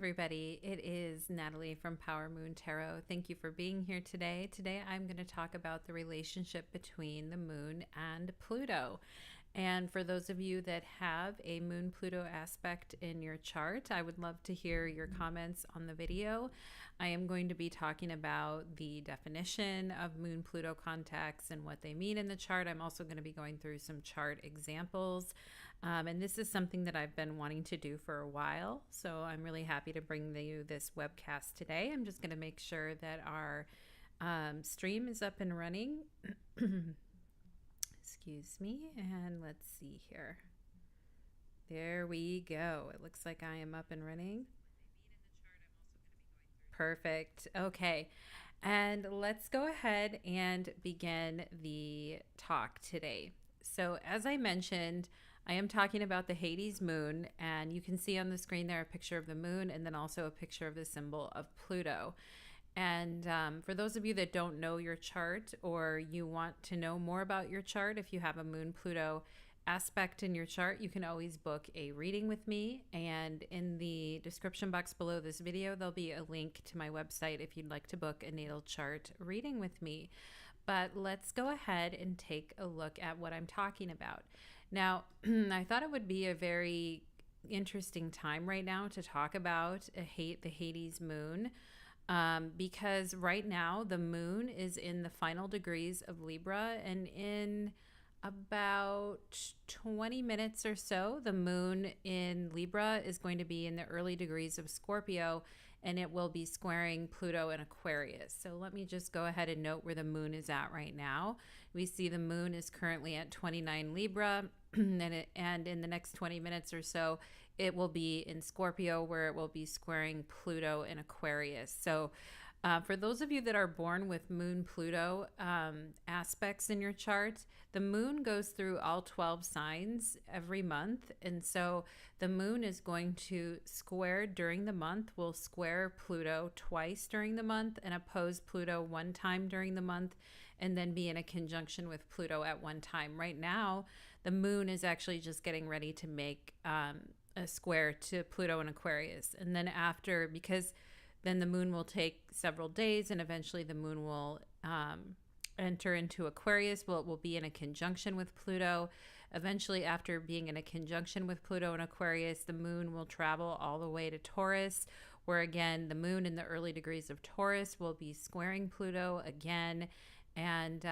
everybody. It is Natalie from Power Moon Tarot. Thank you for being here today. Today, I'm going to talk about the relationship between the moon and Pluto. And for those of you that have a Moon Pluto aspect in your chart, I would love to hear your comments on the video. I am going to be talking about the definition of Moon Pluto contacts and what they mean in the chart. I'm also going to be going through some chart examples. And this is something that I've been wanting to do for a while. So I'm really happy to bring you this webcast today. I'm just going to make sure that our stream is up and running. Excuse me, and let's see here. There we go. It looks like I am up and running. Perfect. Okay, and let's go ahead and begin the talk today. So as I mentioned, I am talking about the Hades moon, and you can see on the screen there a picture of the moon and then also a picture of the symbol of Pluto. And for those of you that don't know your chart, or you want to know more about your chart, if you have a Moon Pluto aspect in your chart, you can always book a reading with me. And in the description box below this video, there'll be a link to my website if you'd like to book a natal chart reading with me. But let's go ahead and take a look at what I'm talking about. Now, I thought it would be a very interesting time right now to talk about the Hades moon. Because right now the moon is in the final degrees of Libra, and in about 20 minutes or so, the moon in Libra is going to be in the early degrees of Scorpio, and it will be squaring Pluto in Aquarius. So let me just go ahead and note where the moon is at right now. We see the moon is currently at 29 Libra, and in the next 20 minutes or so, it will be in Scorpio, where it will be squaring Pluto in Aquarius. So for those of you that are born with Moon Pluto aspects in your chart, the moon goes through all 12 signs every month. And so the moon is going to square during the month, will square Pluto twice during the month and oppose Pluto one time during the month, and then be in a conjunction with Pluto at one time. Right now, the moon is actually just getting ready to make a square to Pluto in Aquarius. And then after, because then the moon will take several days, and eventually the moon will enter into Aquarius. Well, it will be in a conjunction with Pluto. Eventually, after being in a conjunction with Pluto in Aquarius, the moon will travel all the way to Taurus, where again, the moon in the early degrees of Taurus will be squaring Pluto again. And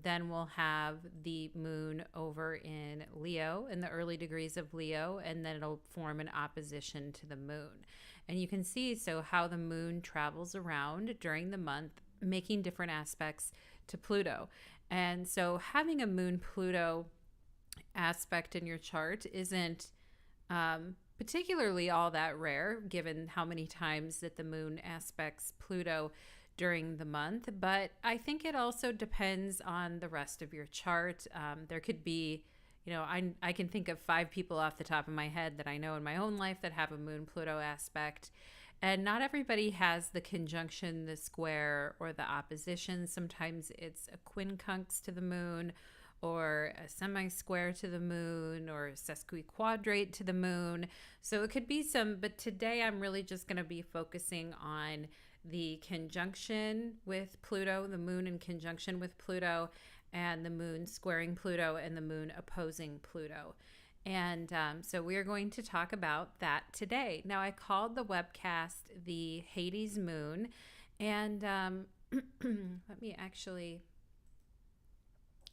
then we'll have the moon over in Leo, in the early degrees of Leo, and then it'll form an opposition to the moon. And you can see so how the moon travels around during the month, making different aspects to Pluto. And so having a Moon Pluto aspect in your chart isn't particularly all that rare, given how many times that the moon aspects Pluto during the month. But I think it also depends on the rest of your chart. There could be, I can think of 5 people off the top of my head that I know in my own life that have a Moon Pluto aspect. And not everybody has the conjunction, the square, or the opposition. Sometimes it's a quincunx to the moon, or a semi-square to the moon, or a sesquiquadrate to the moon. So it could be some, but today I'm really just going to be focusing on the conjunction with Pluto, the moon in conjunction with Pluto, and the moon squaring Pluto, and the moon opposing Pluto. And so we're going to talk about that today. Now, I called the webcast the Hades moon, and let me actually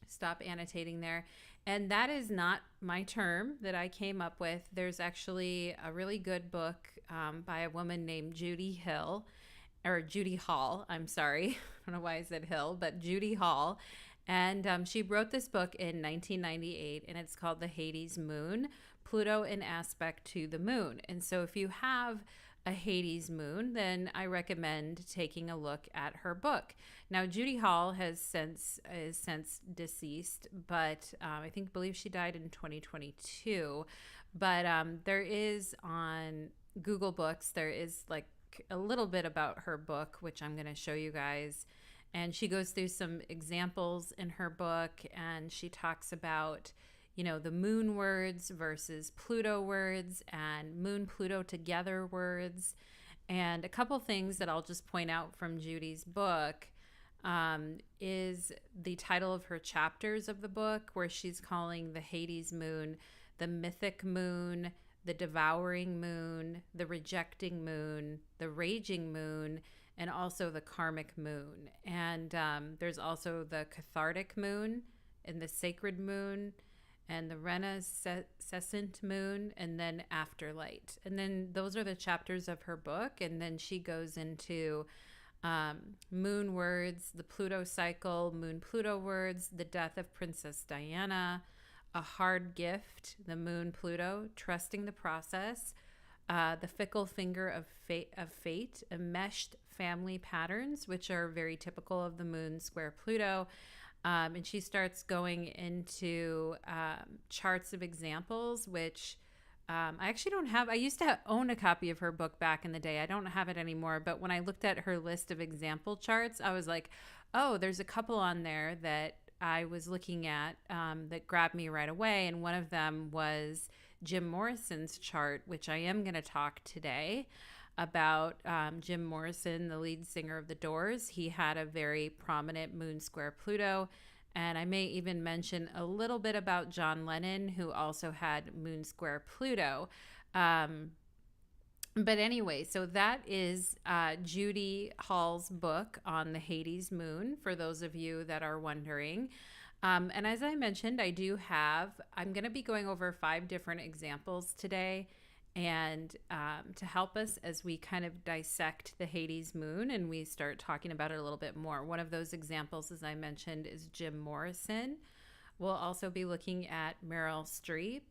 stop annotating there. And that is not my term that I came up with. There's actually a really good book by a woman named Judy Hall. I'm sorry. I don't know why I said Hill, but Judy Hall. And she wrote this book in 1998, and it's called The Hades Moon, Pluto in Aspect to the Moon. And so if you have a Hades moon, then I recommend taking a look at her book. Now, Judy Hall is since deceased, but I believe she died in 2022. But there is on Google Books, there is like a little bit about her book, which I'm going to show you guys. And she goes through some examples in her book, and she talks about, the moon words versus Pluto words and Moon-Pluto together words. And a couple things that I'll just point out from Judy's book is the title of her chapters of the book, where she's calling the Hades moon the mythic moon, the devouring moon, the rejecting moon, the raging moon, and also the karmic moon. And there's also the cathartic moon and the sacred moon and the renaisscent moon, and then afterlight. And then those are the chapters of her book. And then she goes into moon words, the Pluto cycle, Moon-Pluto words, the death of Princess Diana, a hard gift, the Moon-Pluto, trusting the process, the fickle finger of fate, enmeshed family patterns, which are very typical of the moon square Pluto. And she starts going into charts of examples, which I actually don't have. I used to own a copy of her book back in the day. I don't have it anymore. But when I looked at her list of example charts, I was like, oh, there's a couple on there that I was looking at that grabbed me right away. And one of them was Jim Morrison's chart, which I am going to talk today about. Jim Morrison, the lead singer of The Doors. He had a very prominent moon square Pluto. And I may even mention a little bit about John Lennon, who also had moon square Pluto. But anyway, so that is Judy Hall's book on the Hades moon, for those of you that are wondering. And as I mentioned, I'm going to be going over 5 different examples today. And to help us as we kind of dissect the Hades moon and we start talking about it a little bit more. One of those examples, as I mentioned, is Jim Morrison. We'll also be looking at Meryl Streep,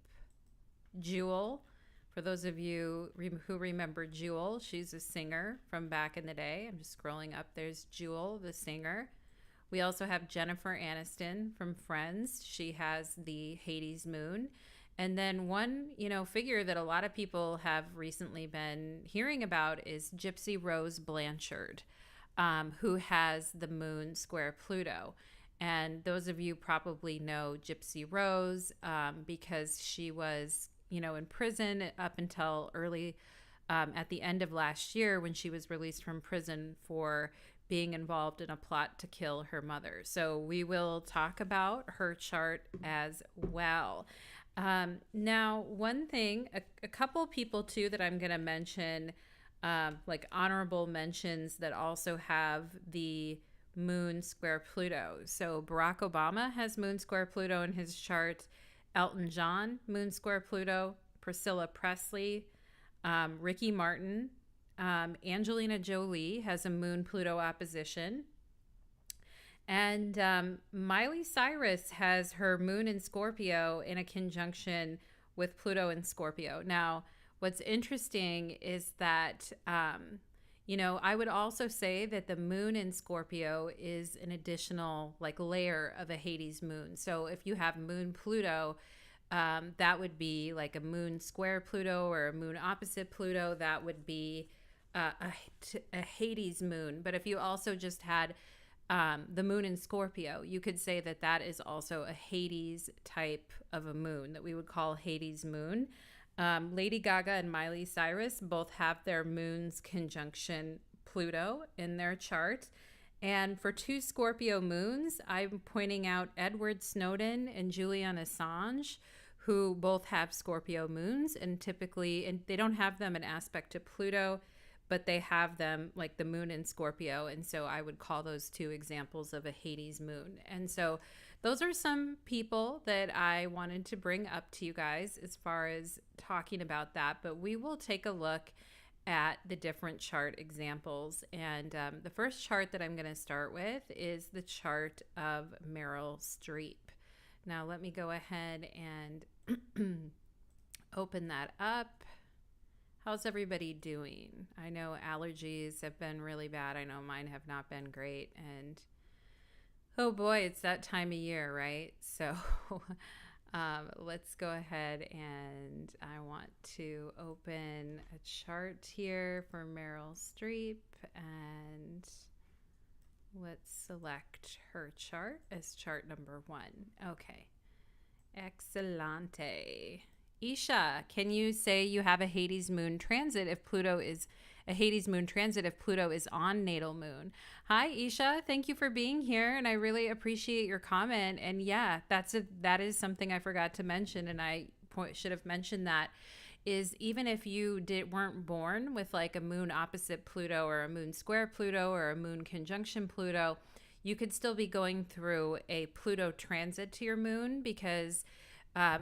Jewel. For those of you who remember Jewel, she's a singer from back in the day. I'm just scrolling up. There's Jewel, the singer. We also have Jennifer Aniston from Friends. She has the Hades moon. And then one, figure that a lot of people have recently been hearing about is Gypsy Rose Blanchard, who has the moon square Pluto. And those of you probably know Gypsy Rose because she was, in prison up until early at the end of last year, when she was released from prison for being involved in a plot to kill her mother. So we will talk about her chart as well. Now, one thing, a couple people too that I'm going to mention, like honorable mentions that also have the moon square Pluto. So Barack Obama has moon square Pluto in his chart. Elton John, moon square Pluto. Priscilla Presley, Ricky Martin, Angelina Jolie has a moon Pluto opposition. And Miley Cyrus has her moon in Scorpio in a conjunction with Pluto in Scorpio. Now, what's interesting is that, I would also say that the moon in Scorpio is an additional layer of a Hades moon. So if you have moon Pluto, that would be like a moon square Pluto or a moon opposite Pluto. That would be a Hades moon. But if you also just had the moon in Scorpio, you could say that that is also a Hades type of a moon that we would call Hades moon. Lady Gaga and Miley Cyrus both have their moons conjunction Pluto in their chart. And for 2 Scorpio moons, I'm pointing out Edward Snowden and Julian Assange, who both have Scorpio moons, and they don't have them in aspect to Pluto, but they have them like the moon in Scorpio. And so I would call those 2 examples of a Hades moon. And so those are some people that I wanted to bring up to you guys as far as talking about that. But we will take a look at the different chart examples. And the first chart that I'm going to start with is the chart of Meryl Streep. Now let me go ahead and open that up. How's everybody doing? I know allergies have been really bad. I know mine have not been great. And oh boy, it's that time of year, right? So let's go ahead, and I want to open a chart here for Meryl Streep, and let's select her chart as chart number 1. Okay. Excelente. Isha, can you say you have a Hades moon transit if Pluto is a Hades moon transit if Pluto is on natal moon? Hi Isha, thank you for being here and I really appreciate your comment. And yeah, that is something I forgot to mention and should have mentioned that is even if you weren't born with like a moon opposite Pluto or a moon square Pluto or a moon conjunction Pluto, you could still be going through a Pluto transit to your moon because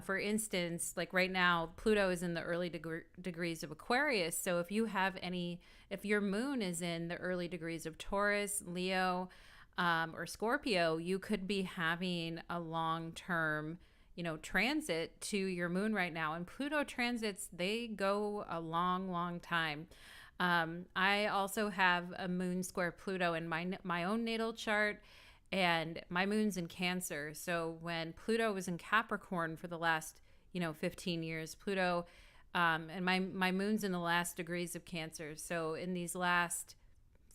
for instance, like right now, Pluto is in the early degrees of Aquarius. So if your moon is in the early degrees of Taurus, Leo, or Scorpio, you could be having a long term, transit to your moon right now. And Pluto transits, they go a long, long time. I also have a moon square Pluto in my own natal chart, and my moon's in Cancer. So when Pluto was in Capricorn for the last 15 years, Pluto and my moon's in the last degrees of Cancer. So in these last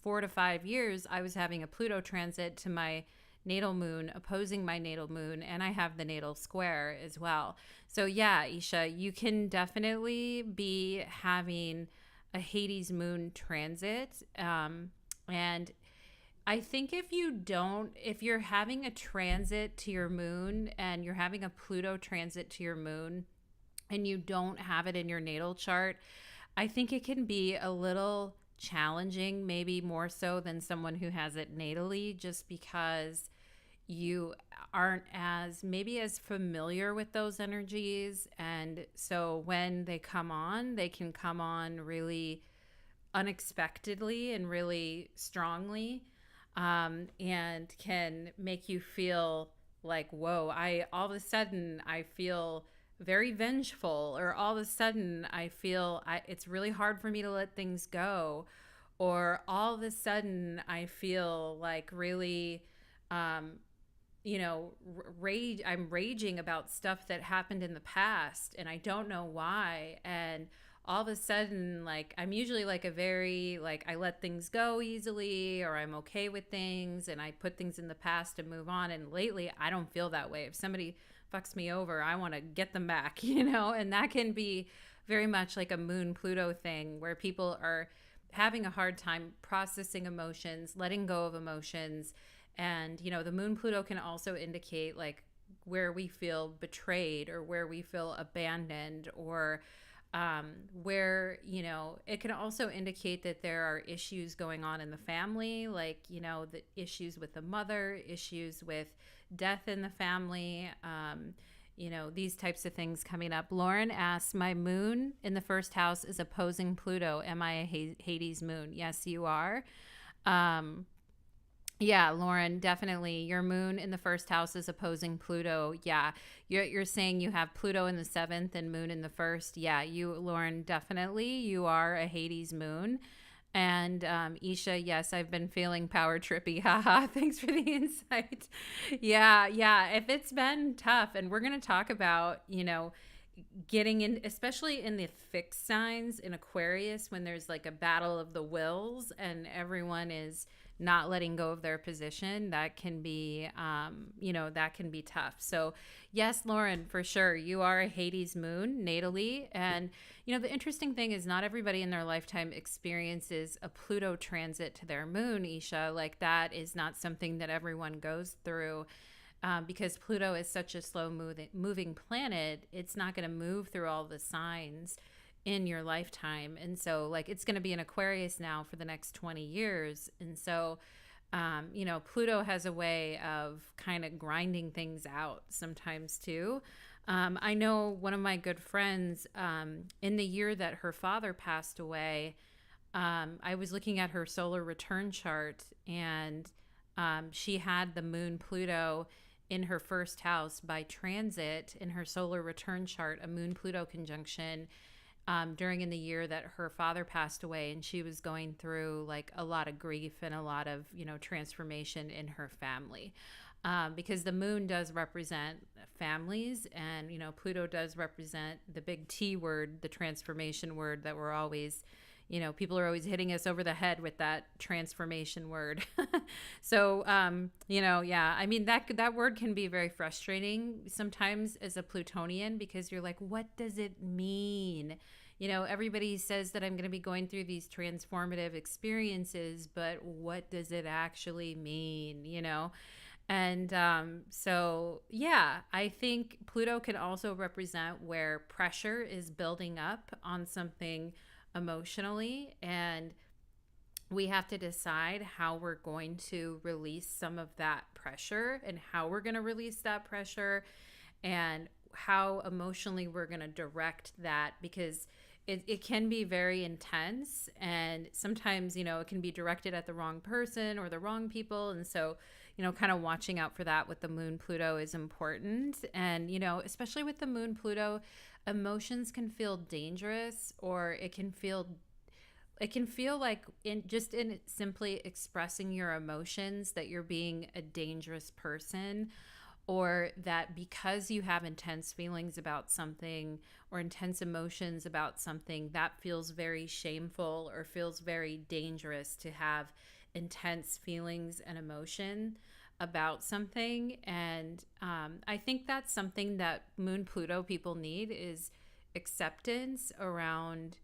4 to 5 years, I was having a Pluto transit to my natal moon opposing my natal moon, and I have the natal square as well. So yeah, Isha, you can definitely be having a Hades moon transit, and I think if you're having a transit to your moon and you're having a Pluto transit to your moon and you don't have it in your natal chart, I think it can be a little challenging, maybe more so than someone who has it natally, just because you aren't as familiar with those energies. And so when they can come on really unexpectedly and really strongly, and can make you feel like, whoa, all of a sudden I feel very vengeful, or all of a sudden I feel it's really hard for me to let things go, or all of a sudden I feel like really, rage. I'm raging about stuff that happened in the past and I don't know why. And all of a sudden, like, I'm usually like a very, like, I let things go easily, or I'm okay with things and I put things in the past and move on. And lately I don't feel that way. If somebody fucks me over, I want to get them back, and that can be very much like a moon Pluto thing where people are having a hard time processing emotions, letting go of emotions. And, the moon Pluto can also indicate like where we feel betrayed or where we feel abandoned, or where it can also indicate that there are issues going on in the family, like the issues with the mother, issues with death in the family, these types of things coming up. Lauren asks, my moon in the first house is opposing Pluto. Am I a Hades moon? Yes, you are. Yeah, Lauren, definitely. Your moon in the first house is opposing Pluto. Yeah, you're saying you have Pluto in the seventh and moon in the first. Yeah, Lauren, definitely. You are a Hades moon. And Isha, yes, I've been feeling power trippy. Haha, thanks for the insight. Yeah. If it's been tough, and we're going to talk about, getting in, especially in the fixed signs in Aquarius, when there's like a battle of the wills and everyone is not letting go of their position, that can be that can be tough. So yes, Lauren, for sure, you are a Hades moon natally. And the interesting thing is not everybody in their lifetime experiences a Pluto transit to their moon, Isha. Like, that is not something that everyone goes through. Because Pluto is such a slow moving planet, it's not going to move through all the signs in your lifetime. And so, like, it's going to be in Aquarius now for the next 20 years. And so, Pluto has a way of kind of grinding things out sometimes too. I know one of my good friends, in the year that her father passed away, I was looking at her solar return chart, and she had the moon Pluto in her first house by transit in her solar return chart, a moon Pluto conjunction, during in the year that her father passed away. And she was going through like a lot of grief and a lot of, transformation in her family. Because the moon does represent families, and, Pluto does represent the big T word, the transformation word that we're always, People are always hitting us over the head with that transformation word. So, yeah, I mean, that word can be very frustrating sometimes as a Plutonian, because you're like, what does it mean? Everybody says that I'm going to be going through these transformative experiences, but what does it actually mean? And so, yeah, I think Pluto can also represent where pressure is building up on something emotionally, and we have to decide how we're going to release some of that pressure, and how we're going to release that pressure, and how emotionally we're going to direct that, because it can be very intense, and sometimes it can be directed at the wrong person or the wrong people. And so kind of watching out for that with the Moon Pluto is important. And especially with the Moon Pluto, emotions can feel dangerous, or it can feel like in simply expressing your emotions that you're being a dangerous person, or that because you have intense feelings about something or intense emotions about something, that feels very shameful or feels very dangerous to have intense feelings and emotion about something. And I think that's something that Moon Pluto people need, is acceptance around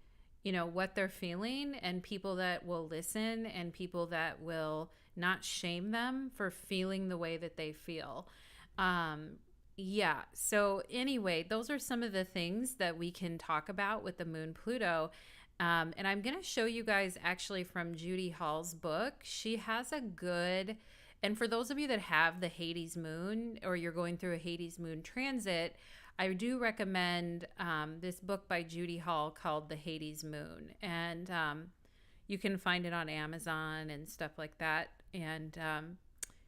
what they're feeling, and people that will listen, and people that will not shame them for feeling the way that they feel. Yeah. So anyway, those are some of the things that we can talk about with the Moon Pluto. And I'm going to show you guys actually from Judy Hall's book. She has a good, and for those of you that have the Hades Moon, or you're going through a Hades Moon transit, I do recommend this book by Judy Hall called The Hades Moon. And you can find it on Amazon and stuff like that. And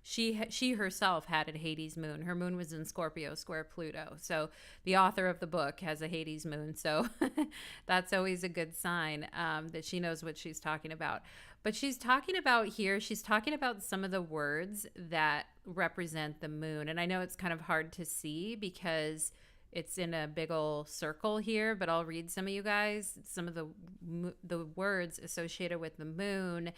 she herself had a Hades moon. Her moon was in Scorpio square Pluto. So the author of the book has a Hades moon. So that's always a good sign that she knows what she's talking about. But she's talking about some of the words that represent the moon. And I know it's kind of hard to see because it's in a big old circle here, but I'll read some of you guys, some of the words associated with the moon.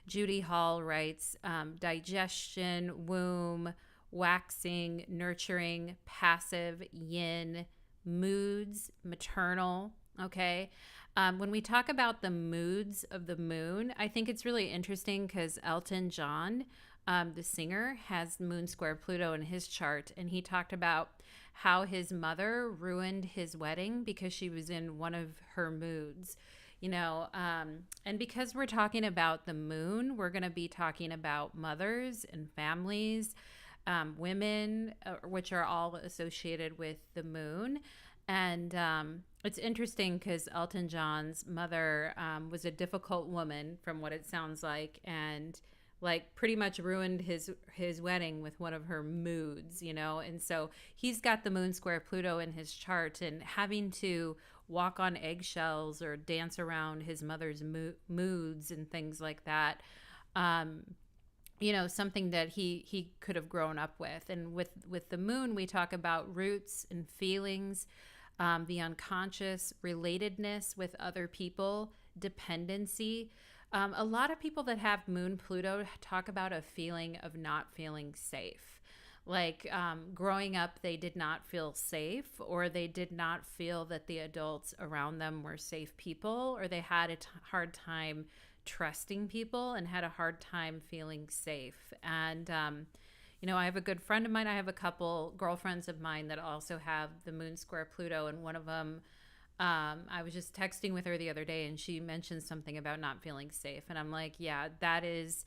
Judy Hall writes, digestion, womb, waxing, nurturing, passive, yin, moods, maternal. Okay. When we talk about the moods of the moon, I think it's really interesting because Elton John, the singer, has Moon square Pluto in his chart. And he talked about how his mother ruined his wedding because she was in one of her moods. And because we're talking about the moon, we're going to be talking about mothers and families, women, which are all associated with the moon. And it's interesting because Elton John's mother was a difficult woman, from what it sounds like, and like pretty much ruined his wedding with one of her moods, and so he's got the Moon square Pluto in his chart, and having to walk on eggshells or dance around his mother's moods and things like that. Something that he could have grown up with. And with the moon, we talk about roots and feelings, the unconscious, relatedness with other people, dependency. A lot of people that have Moon Pluto talk about a feeling of not feeling safe. Like growing up, they did not feel safe, or they did not feel that the adults around them were safe people, or they had a hard time trusting people and had a hard time feeling safe. And, I have a good friend of mine. I have a couple girlfriends of mine that also have the Moon square Pluto, and one of them, I was just texting with her the other day, and she mentioned something about not feeling safe. And I'm like, yeah, that is,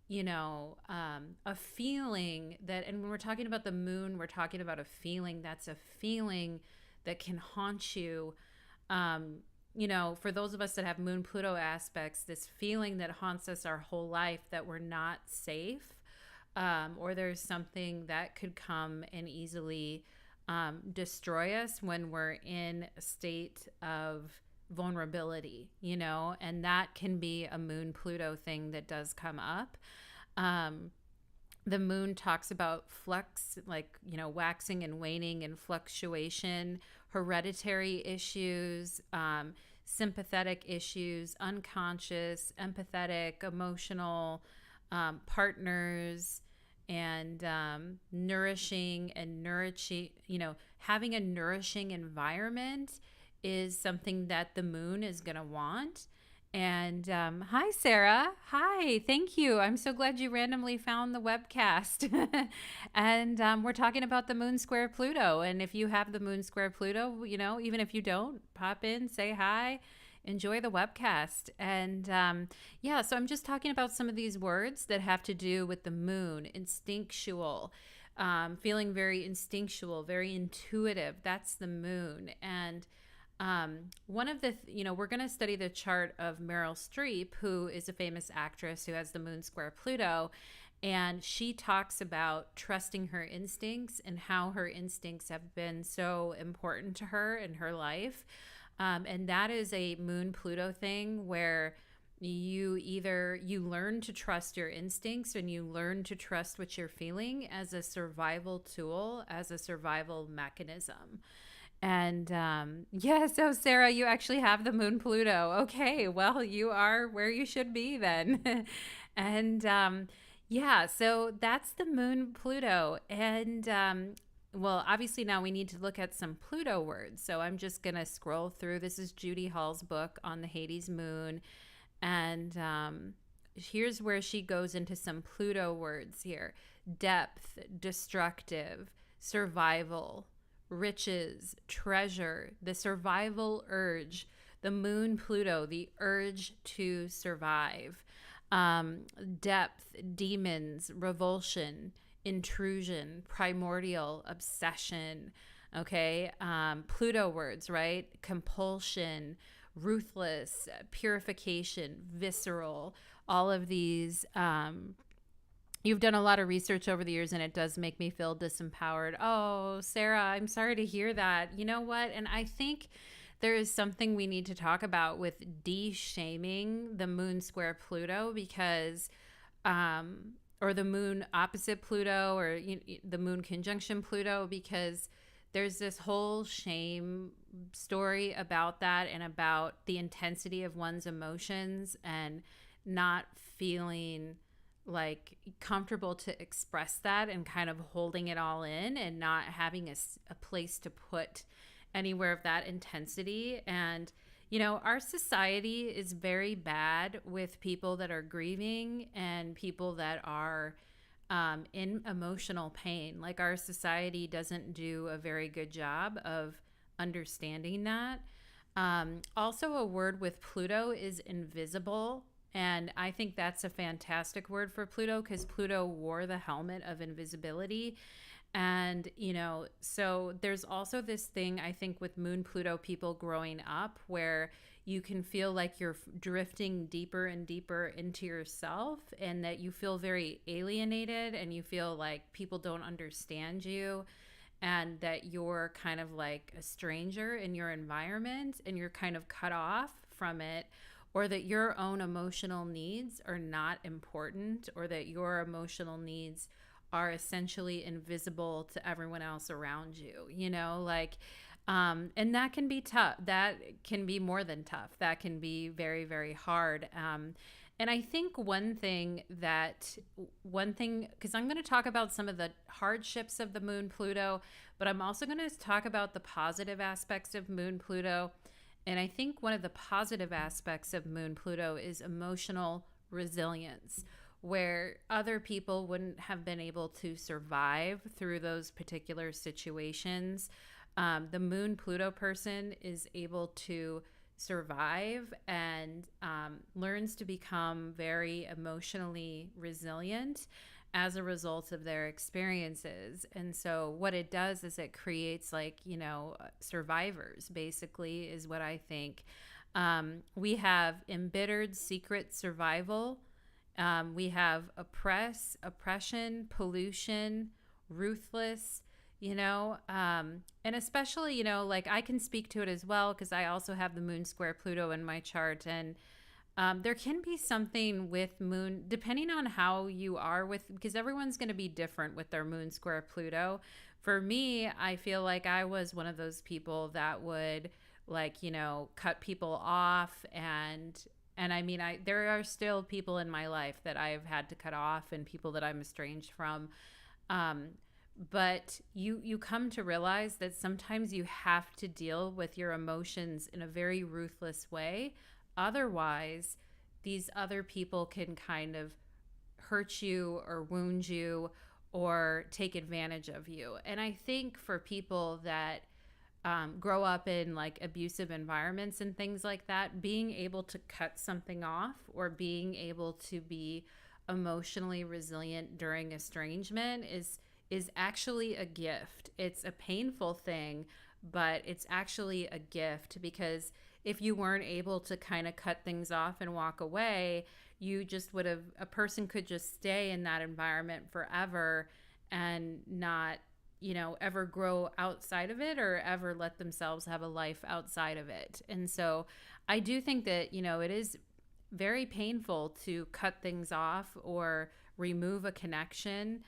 a feeling that, and when we're talking about the moon, we're talking about a feeling that's a feeling that can haunt you. For those of us that have Moon Pluto aspects, this feeling that haunts us our whole life, that we're not safe, or there's something that could come and easily destroy us when we're in a state of vulnerability, and that can be a Moon Pluto thing that does come up. The moon talks about flux, like, waxing and waning and fluctuation, hereditary issues, sympathetic issues, unconscious, empathetic, emotional partners, and nourishing, having a nourishing environment is something that the moon is going to want. And hi, Sarah. Hi, thank you. I'm so glad you randomly found the webcast. And we're talking about the moon square Pluto. And if you have the moon square Pluto, even if you don't, pop in, say hi, enjoy the webcast. And yeah, so I'm just talking about some of these words that have to do with the moon, instinctual, feeling very instinctual, very intuitive. That's the moon. And one of the, we're going to study the chart of Meryl Streep, who is a famous actress who has the moon square Pluto. And she talks about trusting her instincts and how her instincts have been so important to her in her life. And that is a moon Pluto thing where you learn to trust your instincts and you learn to trust what you're feeling as a survival tool, as a survival mechanism. And yeah, so Sarah, you actually have the moon Pluto. Okay, well, you are where you should be then. And yeah, so that's the moon Pluto. And well, obviously now we need to look at some Pluto words. So I'm just going to scroll through. This is Judy Hall's book on the Hades moon. And here's where she goes into some Pluto words here: depth, destructive, survival, riches, treasure, the survival urge, the moon Pluto, the urge to survive, depth, demons, revulsion, intrusion, primordial, obsession. Okay. Pluto words, right? Compulsion, ruthless, purification, visceral, all of these. You've done a lot of research over the years, and it does make me feel disempowered. Oh, Sarah, I'm sorry to hear that. You know what? And I think there is something we need to talk about with de-shaming the moon square Pluto, because, or the moon opposite Pluto, or the moon conjunction Pluto, because there's this whole shame story about that and about the intensity of one's emotions and not feeling like comfortable to express that and kind of holding it all in and not having a place to put anywhere of that intensity. And our society is very bad with people that are grieving and people that are in emotional pain. Like, our society doesn't do a very good job of understanding that. Also, a word with Pluto is invisible. And I think that's a fantastic word for Pluto, because Pluto wore the helmet of invisibility. And, so there's also this thing, I think, with moon Pluto people growing up, where you can feel like you're drifting deeper and deeper into yourself, and that you feel very alienated and you feel like people don't understand you, and that you're kind of like a stranger in your environment and you're kind of cut off from it, or that your own emotional needs are not important, or that your emotional needs are essentially invisible to everyone else around you, and that can be tough. That can be more than tough. That can be very, very hard. And I think one thing, because I'm going to talk about some of the hardships of the moon Pluto, but I'm also going to talk about the positive aspects of moon Pluto. And I think one of the positive aspects of moon Pluto is emotional resilience, where other people wouldn't have been able to survive through those particular situations. The moon Pluto person is able to survive and learns to become very emotionally resilient as a result of their experiences. And so what it does is it creates survivors, basically, is what I think. We have embittered secret survival. We have oppression, pollution, ruthless, and especially, I can speak to it as well, because I also have the moon square Pluto in my chart. And there can be something with moon, depending on how you are because everyone's going to be different with their moon square Pluto. For me, I feel like I was one of those people that would like, cut people off. And I mean, there are still people in my life that I've had to cut off, and people that I'm estranged from. Um, but you come to realize that sometimes you have to deal with your emotions in a very ruthless way. Otherwise, these other people can kind of hurt you or wound you or take advantage of you. And I think for people that grow up in like abusive environments and things like that, being able to cut something off or being able to be emotionally resilient during estrangement is actually a gift. It's a painful thing, but it's actually a gift, because if you weren't able to kind of cut things off and walk away, you just would have, a person could just stay in that environment forever and not, ever grow outside of it or ever let themselves have a life outside of it. And so I do think that, it is very painful to cut things off or remove a connection,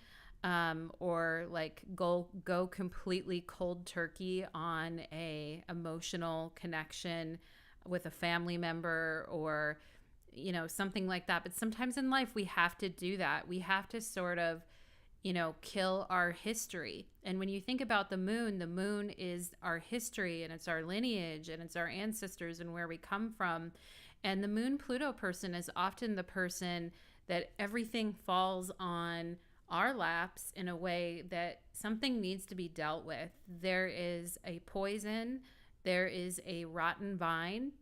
or like go completely cold turkey on a emotional connection with a family member, or something like that. But sometimes in life we have to do that. We have to sort of kill our history. And when you think about the moon is our history, and it's our lineage, and it's our ancestors and where we come from. And the Moon-Pluto person is often the person that everything falls on our laps in a way that something needs to be dealt with. There is a poison, there is a rotten vine,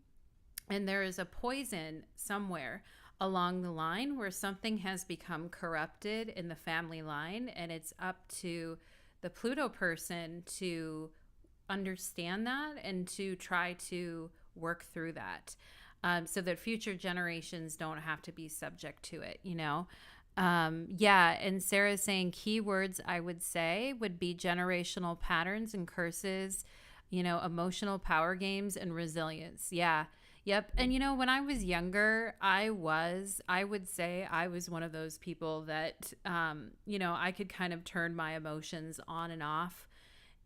and there is a poison somewhere along the line where something has become corrupted in the family line, and it's up to the Pluto person to understand that and to try to work through that, so that future generations don't have to be subject to it, Yeah, and Sarah's saying keywords I would say would be generational patterns and curses, emotional power games and resilience. Yeah. Yep. And when I was younger, I would say I was one of those people that, I could kind of turn my emotions on and off.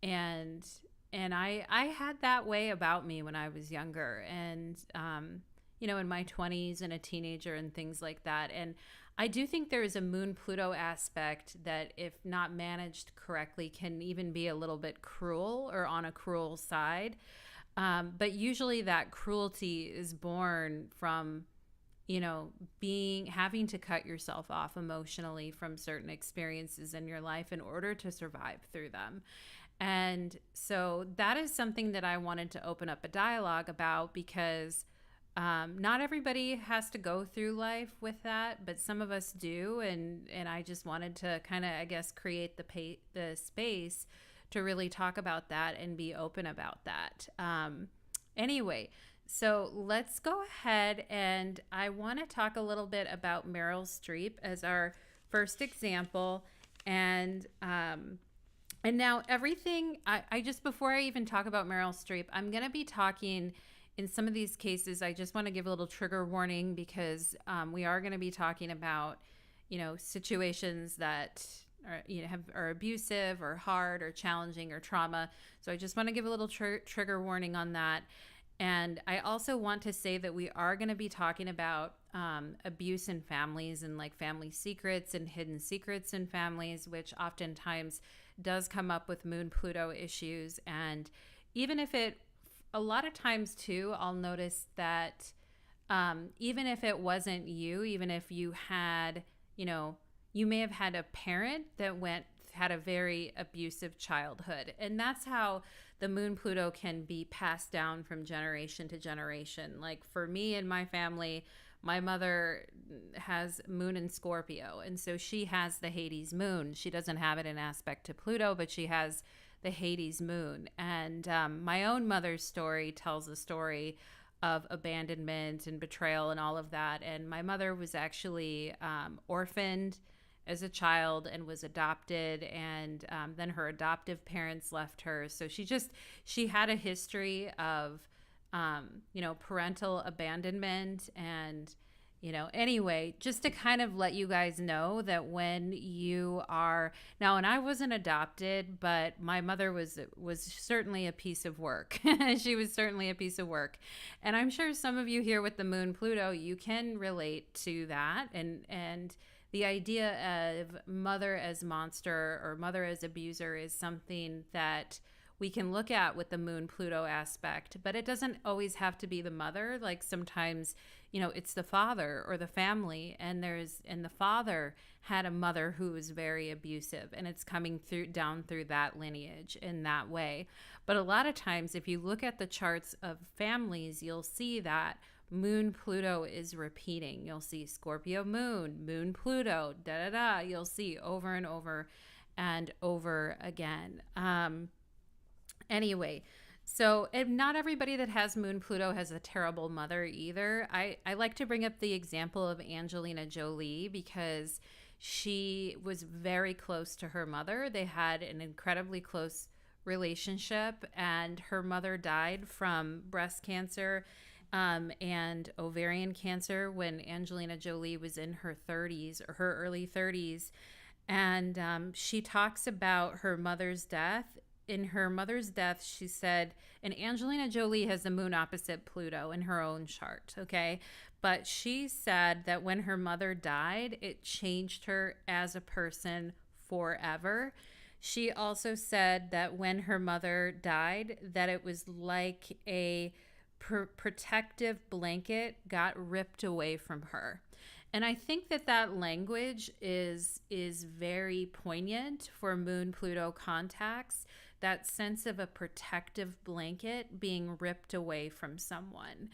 And I had that way about me when I was younger, and, in my 20s and a teenager and things like that. And I do think there is a Moon-Pluto aspect that, if not managed correctly, can even be a little bit cruel or on a cruel side. But usually that cruelty is born from, having to cut yourself off emotionally from certain experiences in your life in order to survive through them. And so that is something that I wanted to open up a dialogue about, because not everybody has to go through life with that, but some of us do. And I just wanted to kind of, I guess, create the space to really talk about that and be open about that. Anyway, so let's go ahead, and I want to talk a little bit about Meryl Streep as our first example. And now everything, I just, before I even talk about Meryl Streep, I'm going to be talking in some of these cases. I just want to give a little trigger warning, because we are going to be talking about, situations that are abusive or hard or challenging or trauma. So I just want to give a little trigger warning on that. And I also want to say that we are going to be talking about abuse in families, and like family secrets and hidden secrets in families, which oftentimes does come up with Moon-Pluto issues. And even if a lot of times too, I'll notice that even if it wasn't you, even if you had, you may have had a parent that had a very abusive childhood. And that's how the Moon-Pluto can be passed down from generation to generation. Like for me and my family, my mother has Moon in Scorpio, and so she has the Hades moon. She doesn't have it in aspect to Pluto, but she has the Hades moon. And my own mother's story tells a story of abandonment and betrayal and all of that. And my mother was actually orphaned as a child and was adopted, and then her adoptive parents left her. So she had a history of parental abandonment, and Anyway, just to kind of let you guys know that when you are now, and I wasn't adopted, but my mother was certainly a piece of work. She was certainly a piece of work. And I'm sure some of you here with the Moon Pluto, you can relate to that. And the idea of mother as monster or mother as abuser is something that we can look at with the Moon Pluto aspect, but it doesn't always have to be the mother. Like sometimes, it's the father or the family, and the father had a mother who was very abusive, and it's coming down through that lineage in that way. But a lot of times, if you look at the charts of families, you'll see that Moon Pluto is repeating. You'll see Scorpio Moon, Moon Pluto, da da da. You'll see over and over and over again. Anyway, so not everybody that has Moon Pluto has a terrible mother either. I like to bring up the example of Angelina Jolie because she was very close to her mother. They had an incredibly close relationship, and her mother died from breast cancer and ovarian cancer when Angelina Jolie was in her 30s or her early 30s. And she talks about her mother's death. In her mother's death, she said, and Angelina Jolie has the moon opposite Pluto in her own chart, okay? But she said that when her mother died, it changed her as a person forever. She also said that when her mother died, that it was like a protective blanket got ripped away from her. And I think that language is very poignant for Moon Pluto contacts, that sense of a protective blanket being ripped away from someone.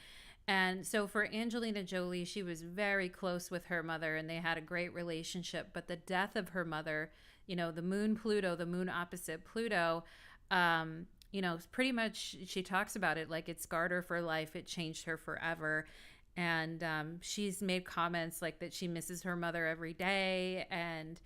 And so for Angelina Jolie, she was very close with her mother and they had a great relationship. But the death of her mother, the Moon Pluto, the moon opposite Pluto, pretty much she talks about it like it scarred her for life. It changed her forever. And she's made comments like that she misses her mother every day. And,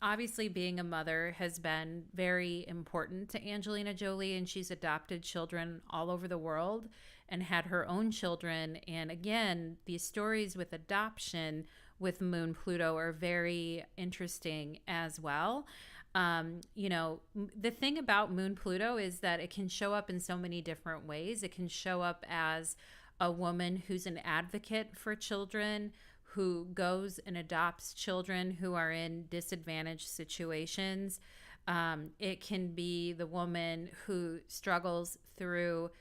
obviously being a mother has been very important to Angelina Jolie, and she's adopted children all over the world and had her own children. And again, these stories with adoption with Moon Pluto are very interesting as well. The thing about Moon Pluto is that it can show up in so many different ways. It can show up as a woman who's an advocate for children, who goes and adopts children who are in disadvantaged situations. It can be the woman who struggles through,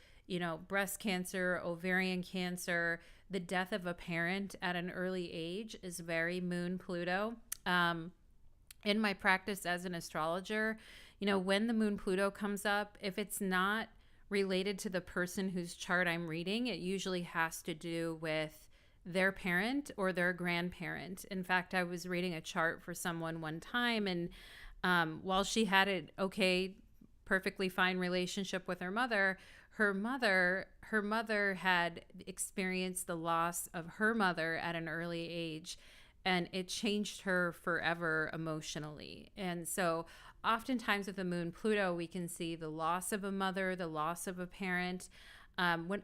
breast cancer, ovarian cancer. The death of a parent at an early age is very Moon Pluto. In my practice as an astrologer, when the Moon Pluto comes up, if it's not related to the person whose chart I'm reading, it usually has to do with their parent or their grandparent. In fact, I was reading a chart for someone one time, and while she had an perfectly fine relationship with her mother had experienced the loss of her mother at an early age, and it changed her forever emotionally. And so oftentimes with the Moon Pluto, we can see the loss of a mother, the loss of a parent,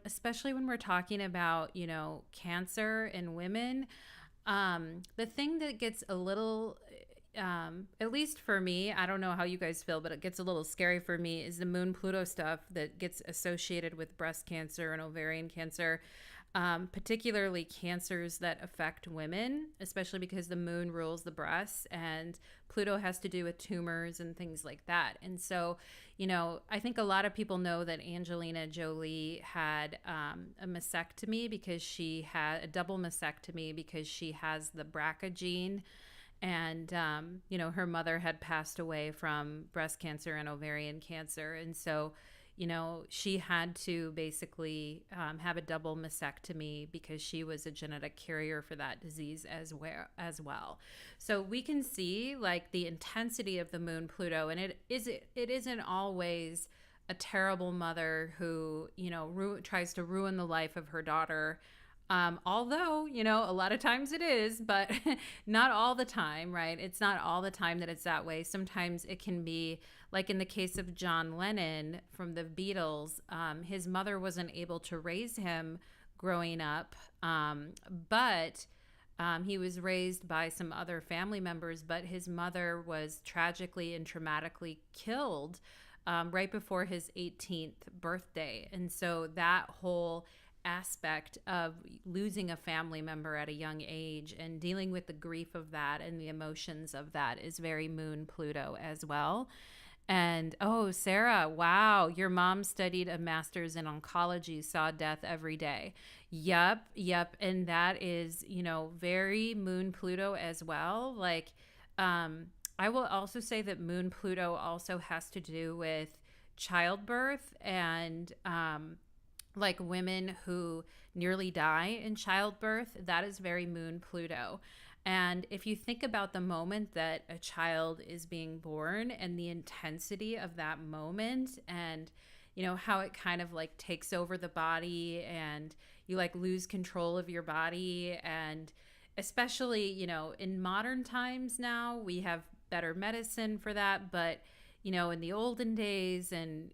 especially when we're talking about, cancer in women. The thing that gets a little, at least for me, I don't know how you guys feel, but it gets a little scary for me, is the Moon Pluto stuff that gets associated with breast cancer and ovarian cancer. Particularly cancers that affect women, especially because the moon rules the breasts and Pluto has to do with tumors and things like that. And so, I think a lot of people know that Angelina Jolie had a mastectomy because she had a double mastectomy because she has the BRCA gene. And, her mother had passed away from breast cancer and ovarian cancer. And so, she had to basically have a double mastectomy because she was a genetic carrier for that disease as well. So we can see like the intensity of the Moon Pluto, and it isn't always a terrible mother who, tries to ruin the life of her daughter. Although, a lot of times it is, but not all the time, right? It's not all the time that it's that way. Sometimes it can be like in the case of John Lennon from the Beatles. His mother wasn't able to raise him growing up. But he was raised by some other family members, but his mother was tragically and traumatically killed right before his 18th birthday. And so that whole aspect of losing a family member at a young age and dealing with the grief of that and the emotions of that is very Moon-Pluto as well. And oh, Sarah, wow, your mom studied a master's in oncology, saw death every day. Yep. And that is, very Moon-Pluto as well. Like, I will also say that Moon-Pluto also has to do with childbirth and like women who nearly die in childbirth. That is very Moon-Pluto. And if you think about the moment that a child is being born and the intensity of that moment and, how it kind of like takes over the body and you like lose control of your body. And especially, in modern times now, we have better medicine for that. But, in the olden days and,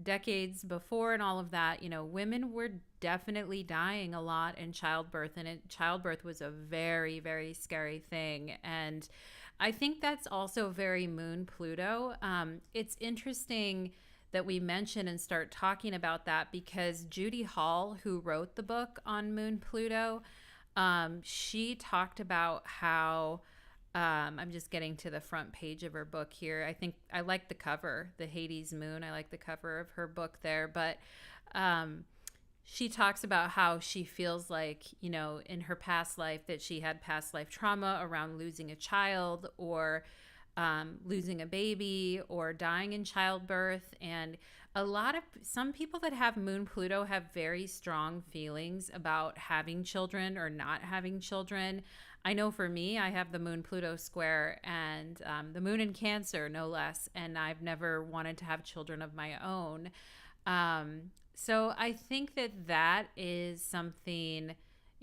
decades before and all of that, women were definitely dying a lot in childbirth, and childbirth was a very, very scary thing. And I think that's also very Moon-Pluto. It's interesting that we mention and start talking about that because Judy Hall, who wrote the book on Moon-Pluto, she talked about how I'm just getting to the front page of her book here. I think I like the cover, the Hades Moon. I like the cover of her book there. But she talks about how she feels like, in her past life that she had past life trauma around losing a child or losing a baby or dying in childbirth. And some people that have Moon-Pluto have very strong feelings about having children or not having children. I know for me, I have the Moon-Pluto square and the moon in Cancer, no less, and I've never wanted to have children of my own. So I think that is something,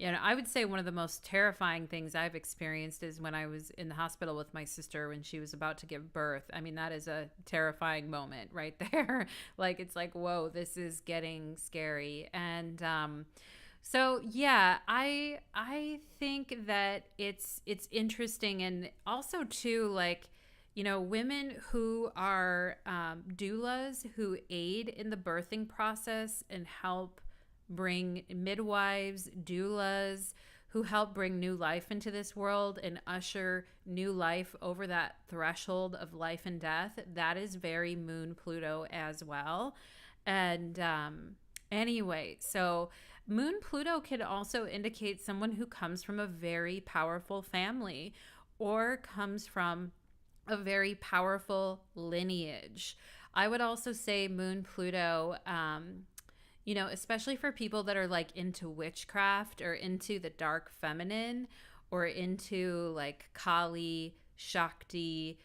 I would say one of the most terrifying things I've experienced is when I was in the hospital with my sister when she was about to give birth. I mean, that is a terrifying moment right there. Like, it's like, whoa, this is getting scary. And so yeah, I think that it's interesting, and also too, like, women who are doulas who aid in the birthing process and help bring midwives, doulas who help bring new life into this world and usher new life over that threshold of life and death. That is very Moon-Pluto as well. And anyway, so Moon-Pluto can also indicate someone who comes from a very powerful family or comes from a very powerful lineage. I would also say Moon-Pluto, especially for people that are like into witchcraft or into the dark feminine or into like Kali, Shakti,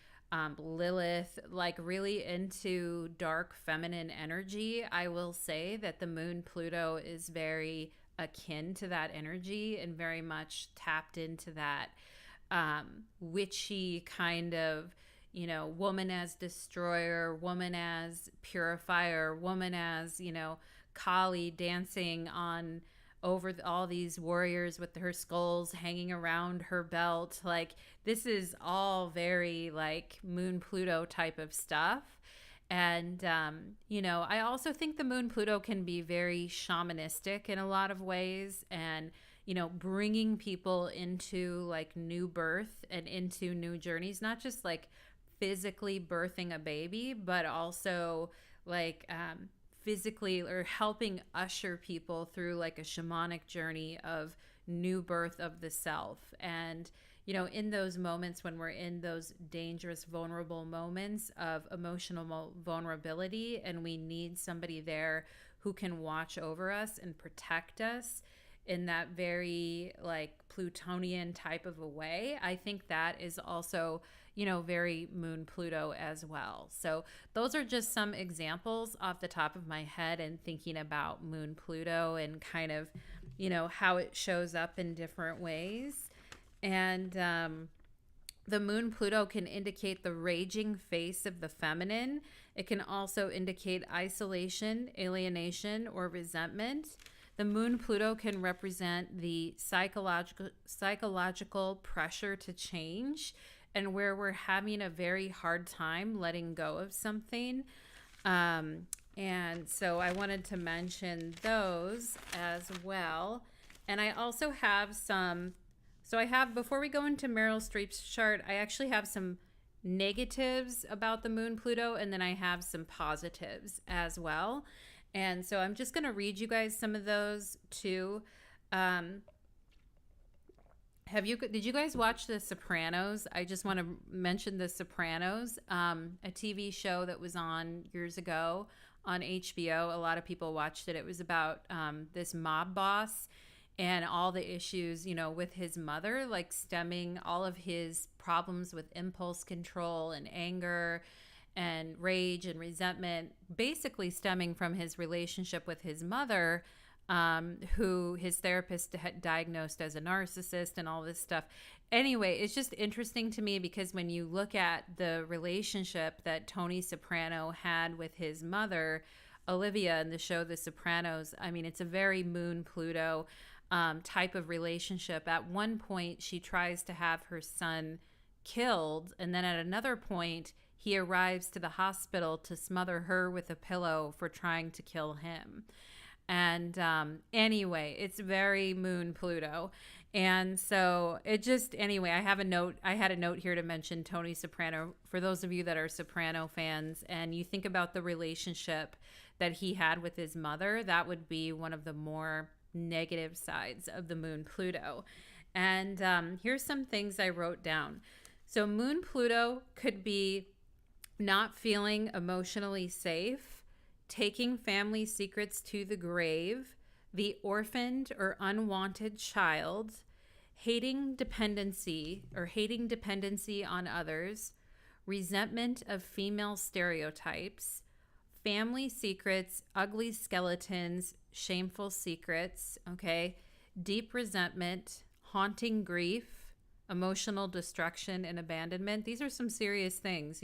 Lilith, like really into dark feminine energy. I will say that the Moon-Pluto is very akin to that energy and very much tapped into that witchy kind of, woman as destroyer, woman as purifier, woman as, Kali dancing on over all these warriors with her skulls hanging around her belt. Like, this is all very like Moon-Pluto type of stuff. And, I also think the Moon-Pluto can be very shamanistic in a lot of ways, and, bringing people into like new birth and into new journeys, not just like physically birthing a baby, but also like, physically or helping usher people through like a shamanic journey of new birth of the self. And, in those moments when we're in those dangerous, vulnerable moments of emotional vulnerability, and we need somebody there who can watch over us and protect us in that very like Plutonian type of a way, I think that is also, very Moon-Pluto as well. So those are just some examples off the top of my head and thinking about Moon-Pluto and kind of, how it shows up in different ways. And the Moon-Pluto can indicate the raging face of the feminine. It can also indicate isolation, alienation, or resentment. The Moon Pluto can represent the psychological pressure to change, and where we're having a very hard time letting go of something. And so I wanted to mention those as well. And I also have some, so I have, before we go into Meryl Streep's chart, I actually have some negatives about the Moon Pluto, and then I have some positives as well. And so I'm just going to read you guys some of those too. Did you guys watch The Sopranos? I just want to mention The Sopranos, a TV show that was on years ago on HBO. A lot of people watched it. It was about this mob boss and all the issues, with his mother, like stemming all of his problems with impulse control and anger and rage and resentment, basically stemming from his relationship with his mother, who his therapist had diagnosed as a narcissist and all this stuff. Anyway, it's just interesting to me because when you look at the relationship that Tony Soprano had with his mother, Olivia, in the show The Sopranos, I mean, it's a very Moon-Pluto type of relationship. At one point, she tries to have her son killed, and then at another point, he arrives to the hospital to smother her with a pillow for trying to kill him. And anyway, it's very Moon-Pluto. And so it just, anyway, I had a note here to mention Tony Soprano for those of you that are Soprano fans, and you think about the relationship that he had with his mother, that would be one of the more negative sides of the Moon-Pluto. And here's some things I wrote down. So Moon-Pluto could be not feeling emotionally safe, taking family secrets to the grave, the orphaned or unwanted child, hating dependency on others, resentment of female stereotypes, family secrets, ugly skeletons, shameful secrets, okay, deep resentment, haunting grief, emotional destruction and abandonment. These are some serious things,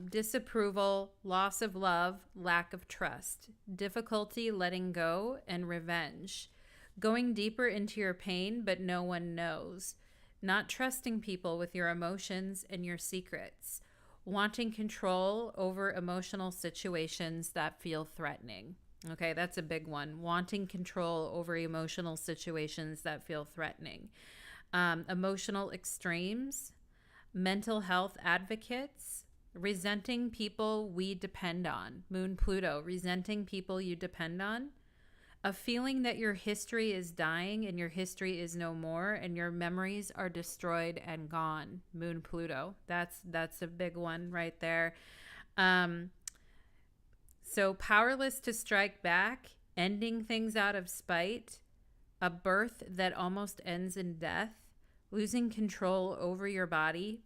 disapproval, loss of love, lack of trust, difficulty letting go, and revenge. Going deeper into your pain, but no one knows. Not trusting people with your emotions and your secrets. Wanting control over emotional situations that feel threatening. Okay, that's a big one. Wanting control over emotional situations that feel threatening. Emotional extremes, mental health advocates, resenting people we depend on. Moon-Pluto, resenting people you depend on. A feeling that your history is dying and your history is no more and your memories are destroyed and gone. Moon-Pluto, that's a big one right there. So powerless to strike back, ending things out of spite, a birth that almost ends in death, losing control over your body,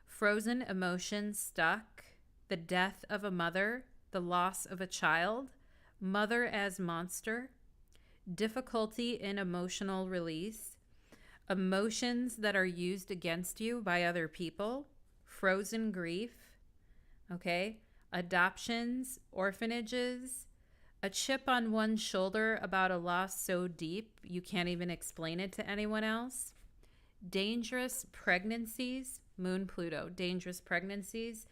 frozen emotions stuck, the death of a mother, the loss of a child, mother as monster, difficulty in emotional release, emotions that are used against you by other people, frozen grief, okay, adoptions, orphanages, a chip on one's shoulder about a loss so deep you can't even explain it to anyone else, dangerous pregnancies, Moon-Pluto, dangerous pregnancies,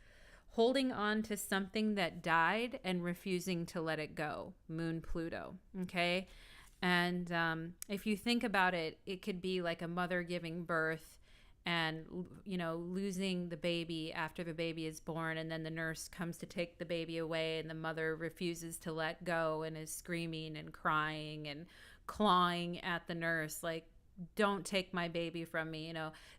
holding on to something that died and refusing to let it go, Moon-Pluto, okay? And if you think about it, it could be like a mother giving birth and, losing the baby after the baby is born, and then the nurse comes to take the baby away and the mother refuses to let go and is screaming and crying and clawing at the nurse like, don't take my baby from me.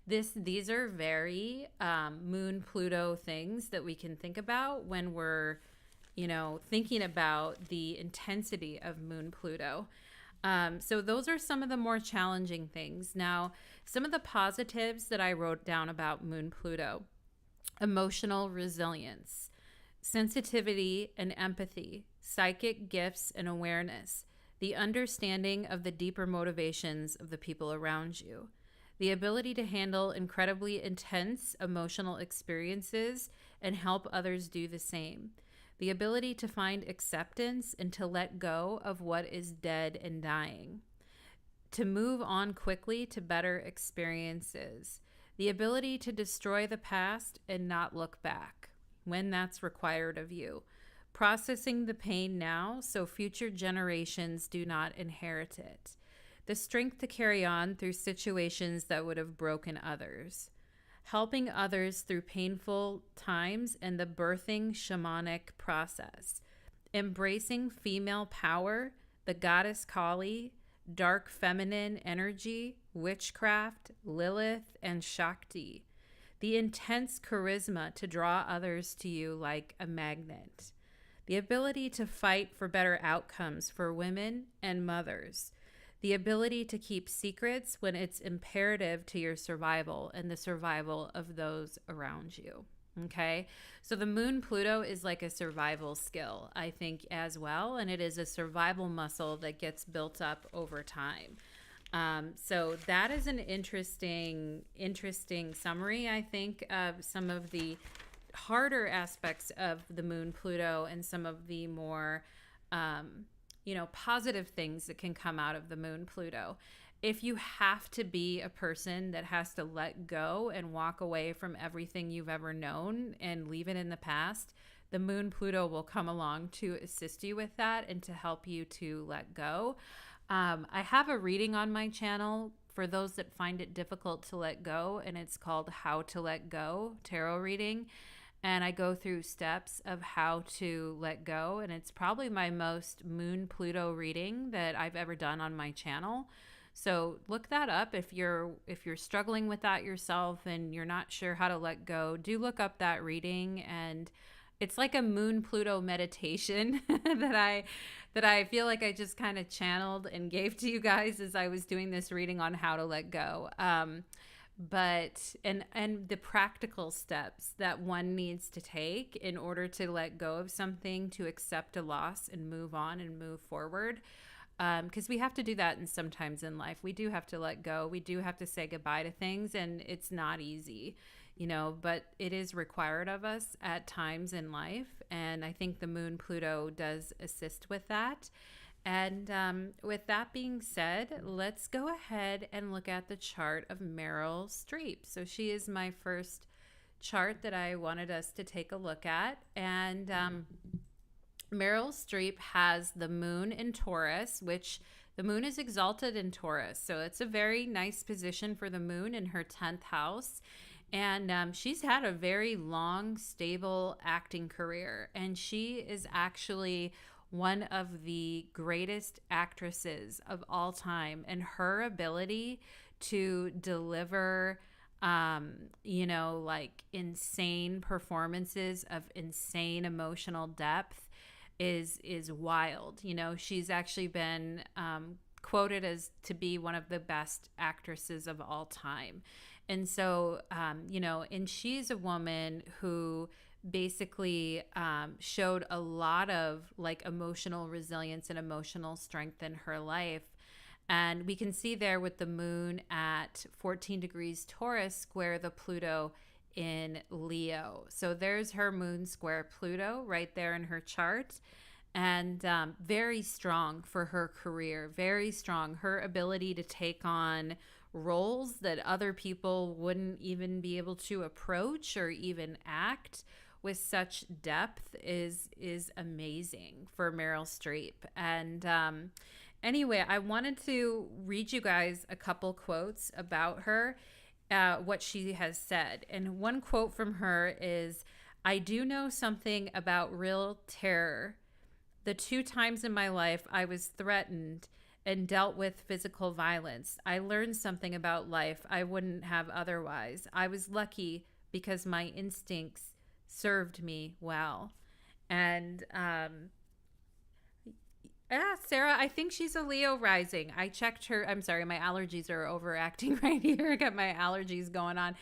These are very Moon-Pluto things that we can think about when we're, thinking about the intensity of Moon-Pluto. So those are some of the more challenging things. Now, some of the positives that I wrote down about Moon-Pluto: emotional resilience, sensitivity and empathy, psychic gifts and awareness, the understanding of the deeper motivations of the people around you, the ability to handle incredibly intense emotional experiences and help others do the same, the ability to find acceptance and to let go of what is dead and dying, to move on quickly to better experiences, the ability to destroy the past and not look back when that's required of you, processing the pain now so future generations do not inherit it, the strength to carry on through situations that would have broken others, helping others through painful times and the birthing shamanic process, embracing female power, the goddess Kali, dark feminine energy, witchcraft, Lilith, and Shakti, the intense charisma to draw others to you like a magnet, the ability to fight for better outcomes for women and mothers, the ability to keep secrets when it's imperative to your survival and the survival of those around you. Okay, so the Moon-Pluto is like a survival skill, I think, as well, and it is a survival muscle that gets built up over time. So that is an interesting summary, I think, of some of the harder aspects of the Moon-Pluto and some of the more positive things that can come out of the Moon-Pluto. If you have to be a person that has to let go and walk away from everything you've ever known and leave it in the past, the Moon-Pluto will come along to assist you with that and to help you to let go. I have a reading on my channel for those that find it difficult to let go, and it's called How to Let Go Tarot Reading. And I go through steps of how to let go, and it's probably my most Moon-Pluto reading that I've ever done on my channel. So look that up if you're struggling with that yourself and you're not sure how to let go. Do look up that reading, and it's like a Moon-Pluto meditation that I feel like I just kind of channeled and gave to you guys as I was doing this reading on how to let go. But the practical steps that one needs to take in order to let go of something, to accept a loss and move on and move forward. Because we have to do that sometimes in life. We do have to let go. We do have to say goodbye to things, and it's not easy, but it is required of us at times in life. And I think the Moon-Pluto does assist with that. And with that being said, let's go ahead and look at the chart of Meryl Streep. So she is my first chart that I wanted us to take a look at. And Meryl Streep has the moon in Taurus, which the moon is exalted in Taurus. So it's a very nice position for the moon in her 10th house. And she's had a very long, stable acting career. And she is actually one of the greatest actresses of all time. And her ability to deliver like insane performances of insane emotional depth is wild. She's actually been quoted as to be one of the best actresses of all time. And so, and she's a woman who basically showed a lot of like emotional resilience and emotional strength in her life. And we can see there with the moon at 14 degrees Taurus square the Pluto in Leo. So there's her moon square Pluto right there in her chart. And very strong for her career, very strong. Her ability to take on roles that other people wouldn't even be able to approach or even act with such depth is amazing for Meryl Streep. And anyway, I wanted to read you guys a couple quotes about her, what she has said. And one quote from her is, "I do know something about real terror. The 2 times in my life I was threatened and dealt with physical violence. I learned something about life I wouldn't have otherwise. I was lucky because my instincts served me well." And Sarah, I think she's a Leo rising. I checked her. I'm sorry, my allergies are overacting right here. I got my allergies going on.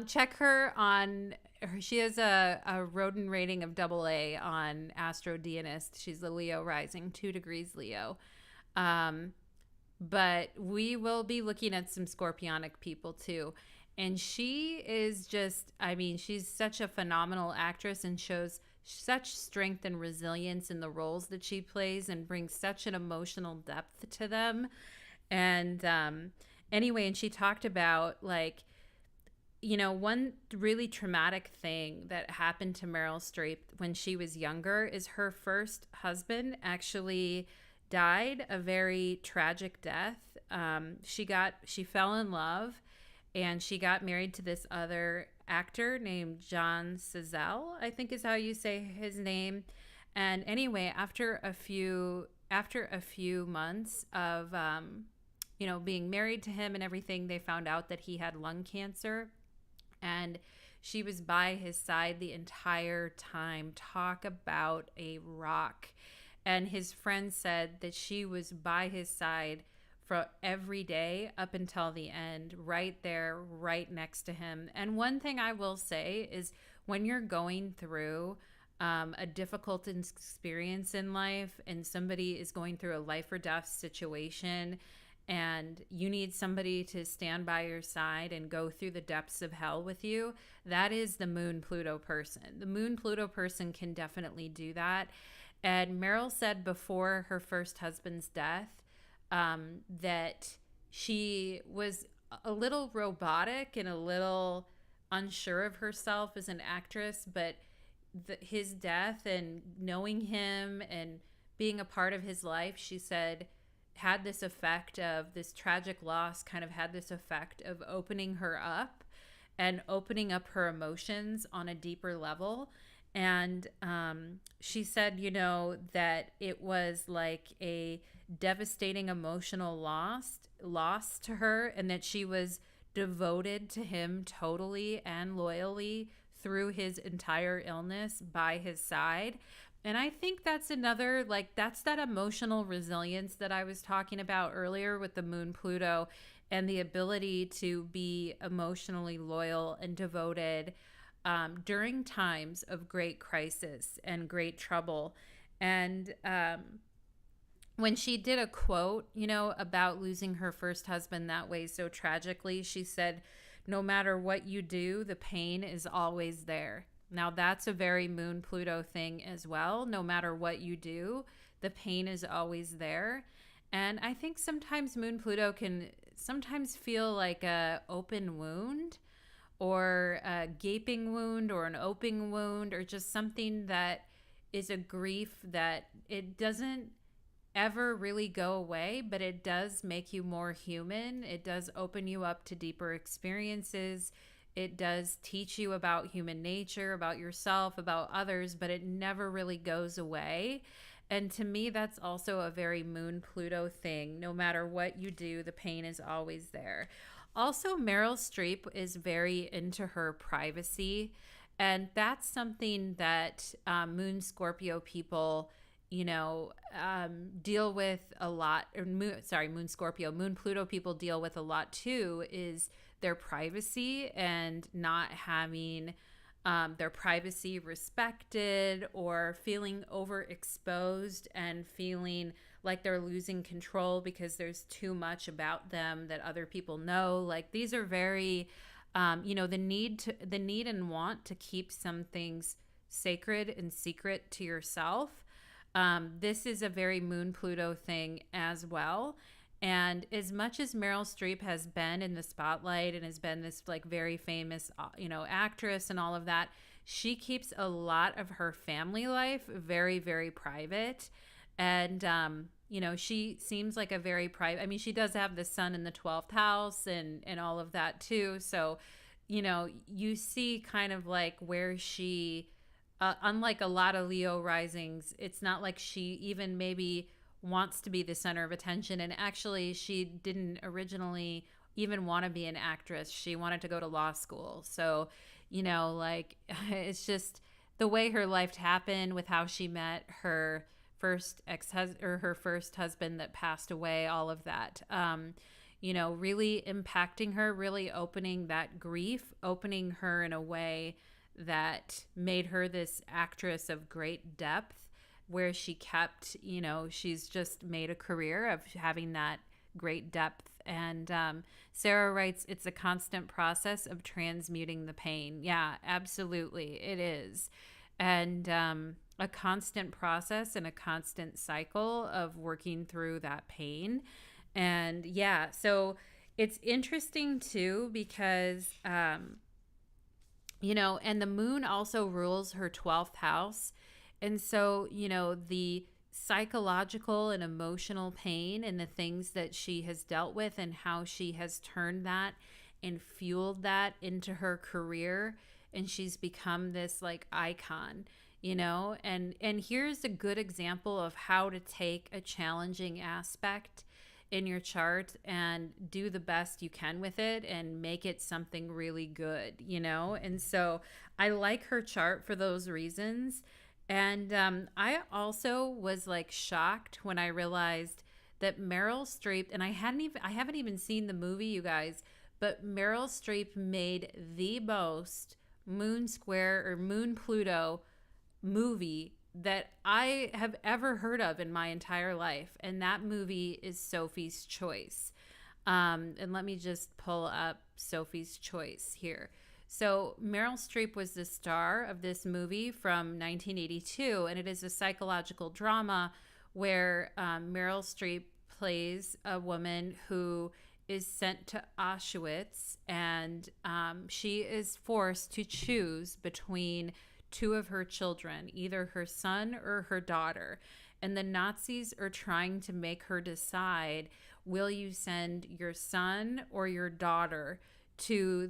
Check her on. She has a rodent rating of AA on Astro Dionist. She's a Leo rising, 2 degrees Leo. But we will be looking at some Scorpionic people too. And she is just, she's such a phenomenal actress and shows such strength and resilience in the roles that she plays and brings such an emotional depth to them. And anyway, and she talked about like, one really traumatic thing that happened to Meryl Streep when she was younger is her first husband actually died a very tragic death. She fell in love, and she got married to this other actor named John Cazale, I think is how you say his name. And anyway, after a few months of being married to him and everything, they found out that he had lung cancer, and she was by his side the entire time. Talk about a rock. And his friend said that she was by his side for every day up until the end, right there, right next to him. And one thing I will say is when you're going through a difficult experience in life, and somebody is going through a life or death situation, and you need somebody to stand by your side and go through the depths of hell with you, that is the Moon-Pluto person. The Moon-Pluto person can definitely do that. And Meryl said before her first husband's death that she was a little robotic and a little unsure of herself as an actress, but his death and knowing him and being a part of his life, she said, had this effect of this tragic loss kind of had this effect of opening her up and opening up her emotions on a deeper level. And she said, that it was like a devastating emotional loss to her, and that she was devoted to him totally and loyally through his entire illness by his side. And I think that's another, like, that's that emotional resilience that I was talking about earlier with the Moon-Pluto, and the ability to be emotionally loyal and devoted during times of great crisis and great trouble. And when she did a quote, about losing her first husband that way so tragically, she said, "No matter what you do, the pain is always there." Now, that's a very Moon-Pluto thing as well. No matter what you do, the pain is always there. And I think sometimes Moon-Pluto can sometimes feel like a open wound, or a gaping wound, or an open wound, or just something that is a grief that it doesn't ever really go away, but it does make you more human. It does open you up to deeper experiences. It does teach you about human nature, about yourself, about others, but it never really goes away. And to me, that's also a very Moon-Pluto thing. No matter what you do, the pain is always there. Also, Meryl Streep is very into her privacy. And that's something that Moon Scorpio people, deal with a lot. Moon Scorpio, Moon Pluto people deal with a lot too, is their privacy and not having their privacy respected, or feeling overexposed and feeling like they're losing control because there's too much about them that other people know. Like, these are very, the need and want to keep some things sacred and secret to yourself. This is a very Moon-Pluto thing as well. And as much as Meryl Streep has been in the spotlight and has been this like very famous, actress and all of that, she keeps a lot of her family life very, very private. And, she seems like a very private, she does have the sun in the 12th house and all of that too. So, you see kind of like where she, unlike a lot of Leo risings, it's not like she even maybe wants to be the center of attention. And actually, she didn't originally even want to be an actress. She wanted to go to law school. So, it's just the way her life happened with how she met her first first husband that passed away, all of that, really impacting her, really opening that grief, opening her in a way that made her this actress of great depth, where she kept, she's just made a career of having that great depth. And Sarah writes, it's a constant process of transmuting the pain. Yeah, absolutely. It is. and a constant process and a constant cycle of working through that pain. And yeah, so it's interesting too because and the moon also rules her 12th house. And so, the psychological and emotional pain and the things that she has dealt with and how she has turned that and fueled that into her career, and she's become this like icon, and here's a good example of how to take a challenging aspect in your chart and do the best you can with it and make it something really good. And so I like her chart for those reasons. And I also was like shocked when I realized that Meryl Streep, and I haven't even seen the movie, you guys, but Meryl Streep made the most Moon Square or Moon-Pluto movie that I have ever heard of in my entire life. And that movie is Sophie's Choice. And let me just pull up Sophie's Choice here. So Meryl Streep was the star of this movie from 1982, and it is a psychological drama where Meryl Streep plays a woman who is sent to Auschwitz, and she is forced to choose between two of her children, either her son or her daughter. And the Nazis are trying to make her decide, will you send your son or your daughter to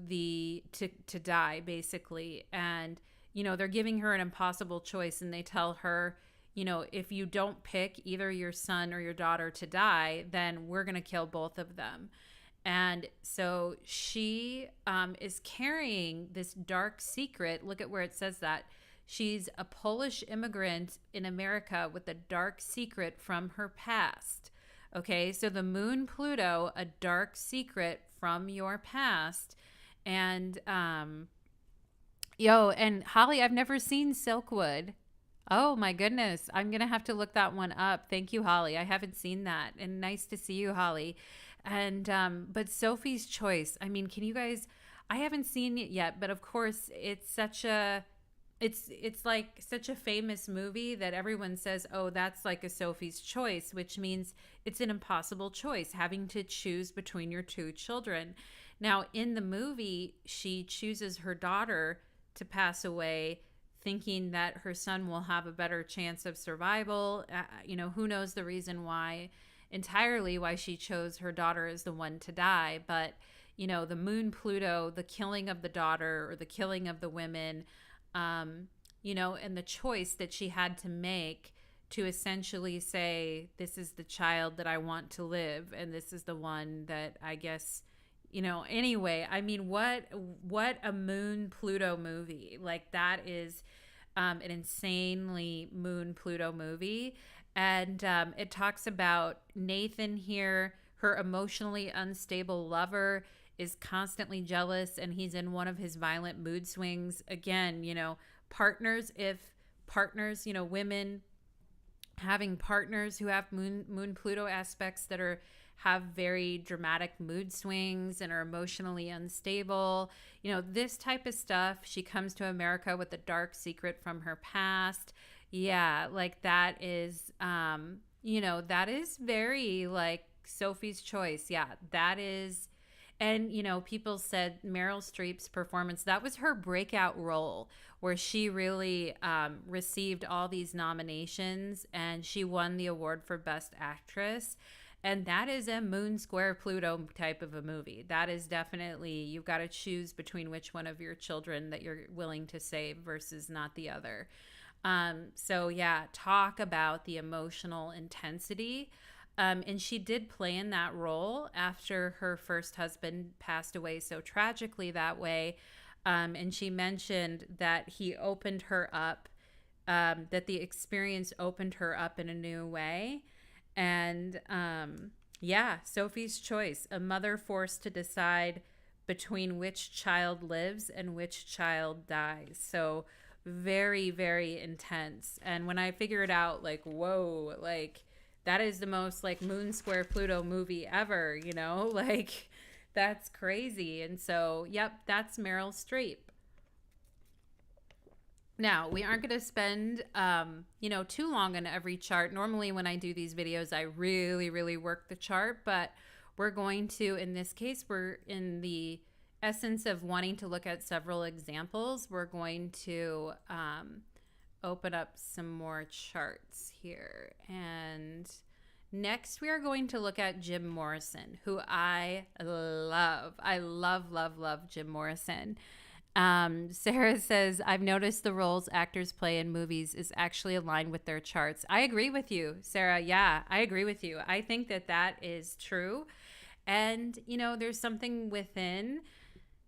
die, basically? And they're giving her an impossible choice, and they tell her, if you don't pick either your son or your daughter to die, then we're going to kill both of them. And so she is carrying this dark secret. Look at where it says that. She's a Polish immigrant in America with a dark secret from her past. Okay, so the moon Pluto, a dark secret from your past. And, and Holly, I've never seen Silkwood. Oh my goodness. I'm going to have to look that one up. Thank you, Holly. I haven't seen that. And nice to see you, Holly. And but Sophie's Choice, I mean, can you guys, I haven't seen it yet, but of course it's like such a famous movie that everyone says, oh, that's like a Sophie's Choice, which means it's an impossible choice, having to choose between your two children. Now, in the movie, she chooses her daughter to pass away, thinking that her son will have a better chance of survival. Who knows the reason why entirely why she chose her daughter as the one to die. But, the moon Pluto, the killing of the daughter or the killing of the women, and the choice that she had to make to essentially say, this is the child that I want to live, and this is the one that I guess, anyway, I mean, what a moon Pluto movie. Like, that is an insanely moon Pluto movie. And it talks about Nathan here. Her emotionally unstable lover is constantly jealous, and he's in one of his violent mood swings. Again, partners, women having partners who have moon Pluto aspects that have very dramatic mood swings and are emotionally unstable. This type of stuff. She comes to America with a dark secret from her past. Yeah, like that is, that is very like Sophie's Choice. Yeah, that is. And, people said Meryl Streep's performance, that was her breakout role where she really received all these nominations and she won the award for Best Actress. And that is a Moon Square Pluto type of a movie. That is definitely, you've got to choose between which one of your children that you're willing to save versus not the other. So yeah, talk about the emotional intensity. And she did play in that role after her first husband passed away so tragically that way. And she mentioned that he opened her up, that the experience opened her up in a new way. And yeah, Sophie's Choice, a mother forced to decide between which child lives and which child dies. So very, very intense. And when I figured out, like, whoa, like, that is the most, like, Moon Square Pluto movie ever, like, that's crazy. And so, yep, that's Meryl Streep. Now, we aren't going to spend, too long on every chart. Normally, when I do these videos, I really, really work the chart, but we're going to, in this case, we're in the essence of wanting to look at several examples. We're going to open up some more charts here. And next, we are going to look at Jim Morrison, who I love. I love, love, love Jim Morrison. Sarah says, I've noticed the roles actors play in movies is actually aligned with their charts. I agree with you, Sarah. Yeah, I agree with you. I think that that is true. And, there's something within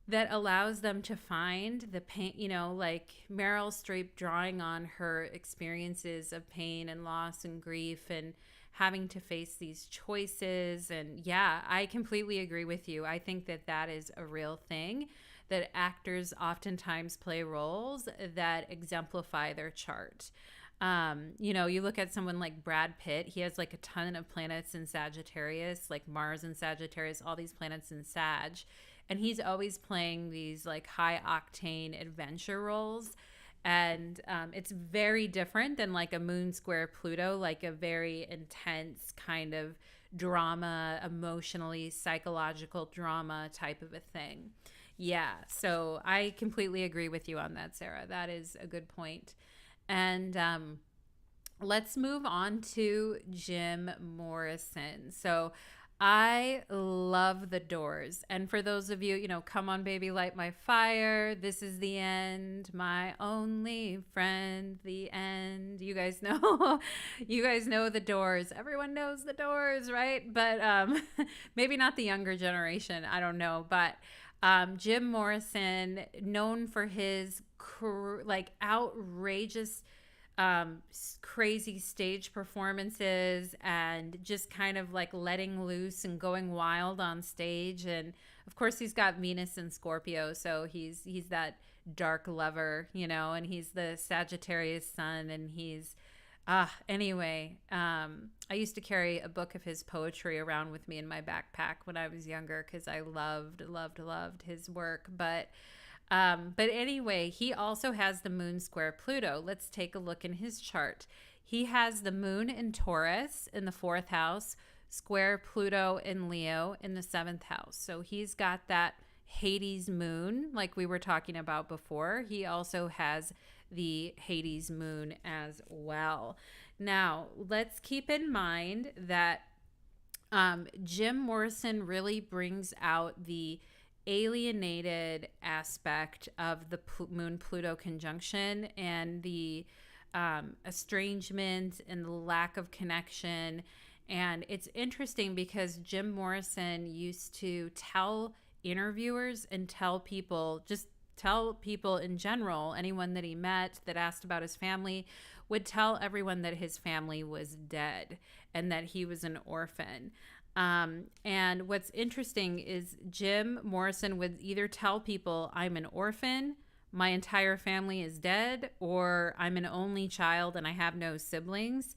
that allows them to find the pain, like Meryl Streep drawing on her experiences of pain and loss and grief and having to face these choices. And yeah, I completely agree with you. I think that that is a real thing, that actors oftentimes play roles that exemplify their chart. You look at someone like Brad Pitt, he has like a ton of planets in Sagittarius, like Mars in Sagittarius, all these planets in Sag. And he's always playing these like high octane adventure roles. And it's very different than like a Moon square Pluto, like a very intense kind of drama, emotionally psychological drama type of a thing. Yeah, so I completely agree with you on that, Sarah. That is a good point. And let's move on to Jim Morrison. So I love The Doors. And for those of you, come on, baby, light my fire. This is the end. My only friend, the end. You guys know, you guys know The Doors. Everyone knows The Doors, right? But maybe not the younger generation. I don't know. But Jim Morrison, known for his like outrageous crazy stage performances and just kind of like letting loose and going wild on stage. And of course he's got Venus and Scorpio, so he's that dark lover, and he's the Sagittarius sun. And he's anyway, I used to carry a book of his poetry around with me in my backpack when I was younger because I loved his work. But anyway, he also has the Moon square Pluto. Let's take a look in his chart. He has the Moon in Taurus in the 4th house, square Pluto in Leo in the 7th house. So he's got that Hades moon like we were talking about before. He also has the Hades moon as well. Now, let's keep in mind that Jim Morrison really brings out the alienated aspect of the Moon-Pluto conjunction and the estrangement and the lack of connection. And it's interesting because Jim Morrison used to tell interviewers and tell people in general, anyone that he met that asked about his family, would tell everyone that his family was dead and that he was an orphan. And what's interesting is Jim Morrison would either tell people, I'm an orphan, my entire family is dead, or I'm an only child and I have no siblings.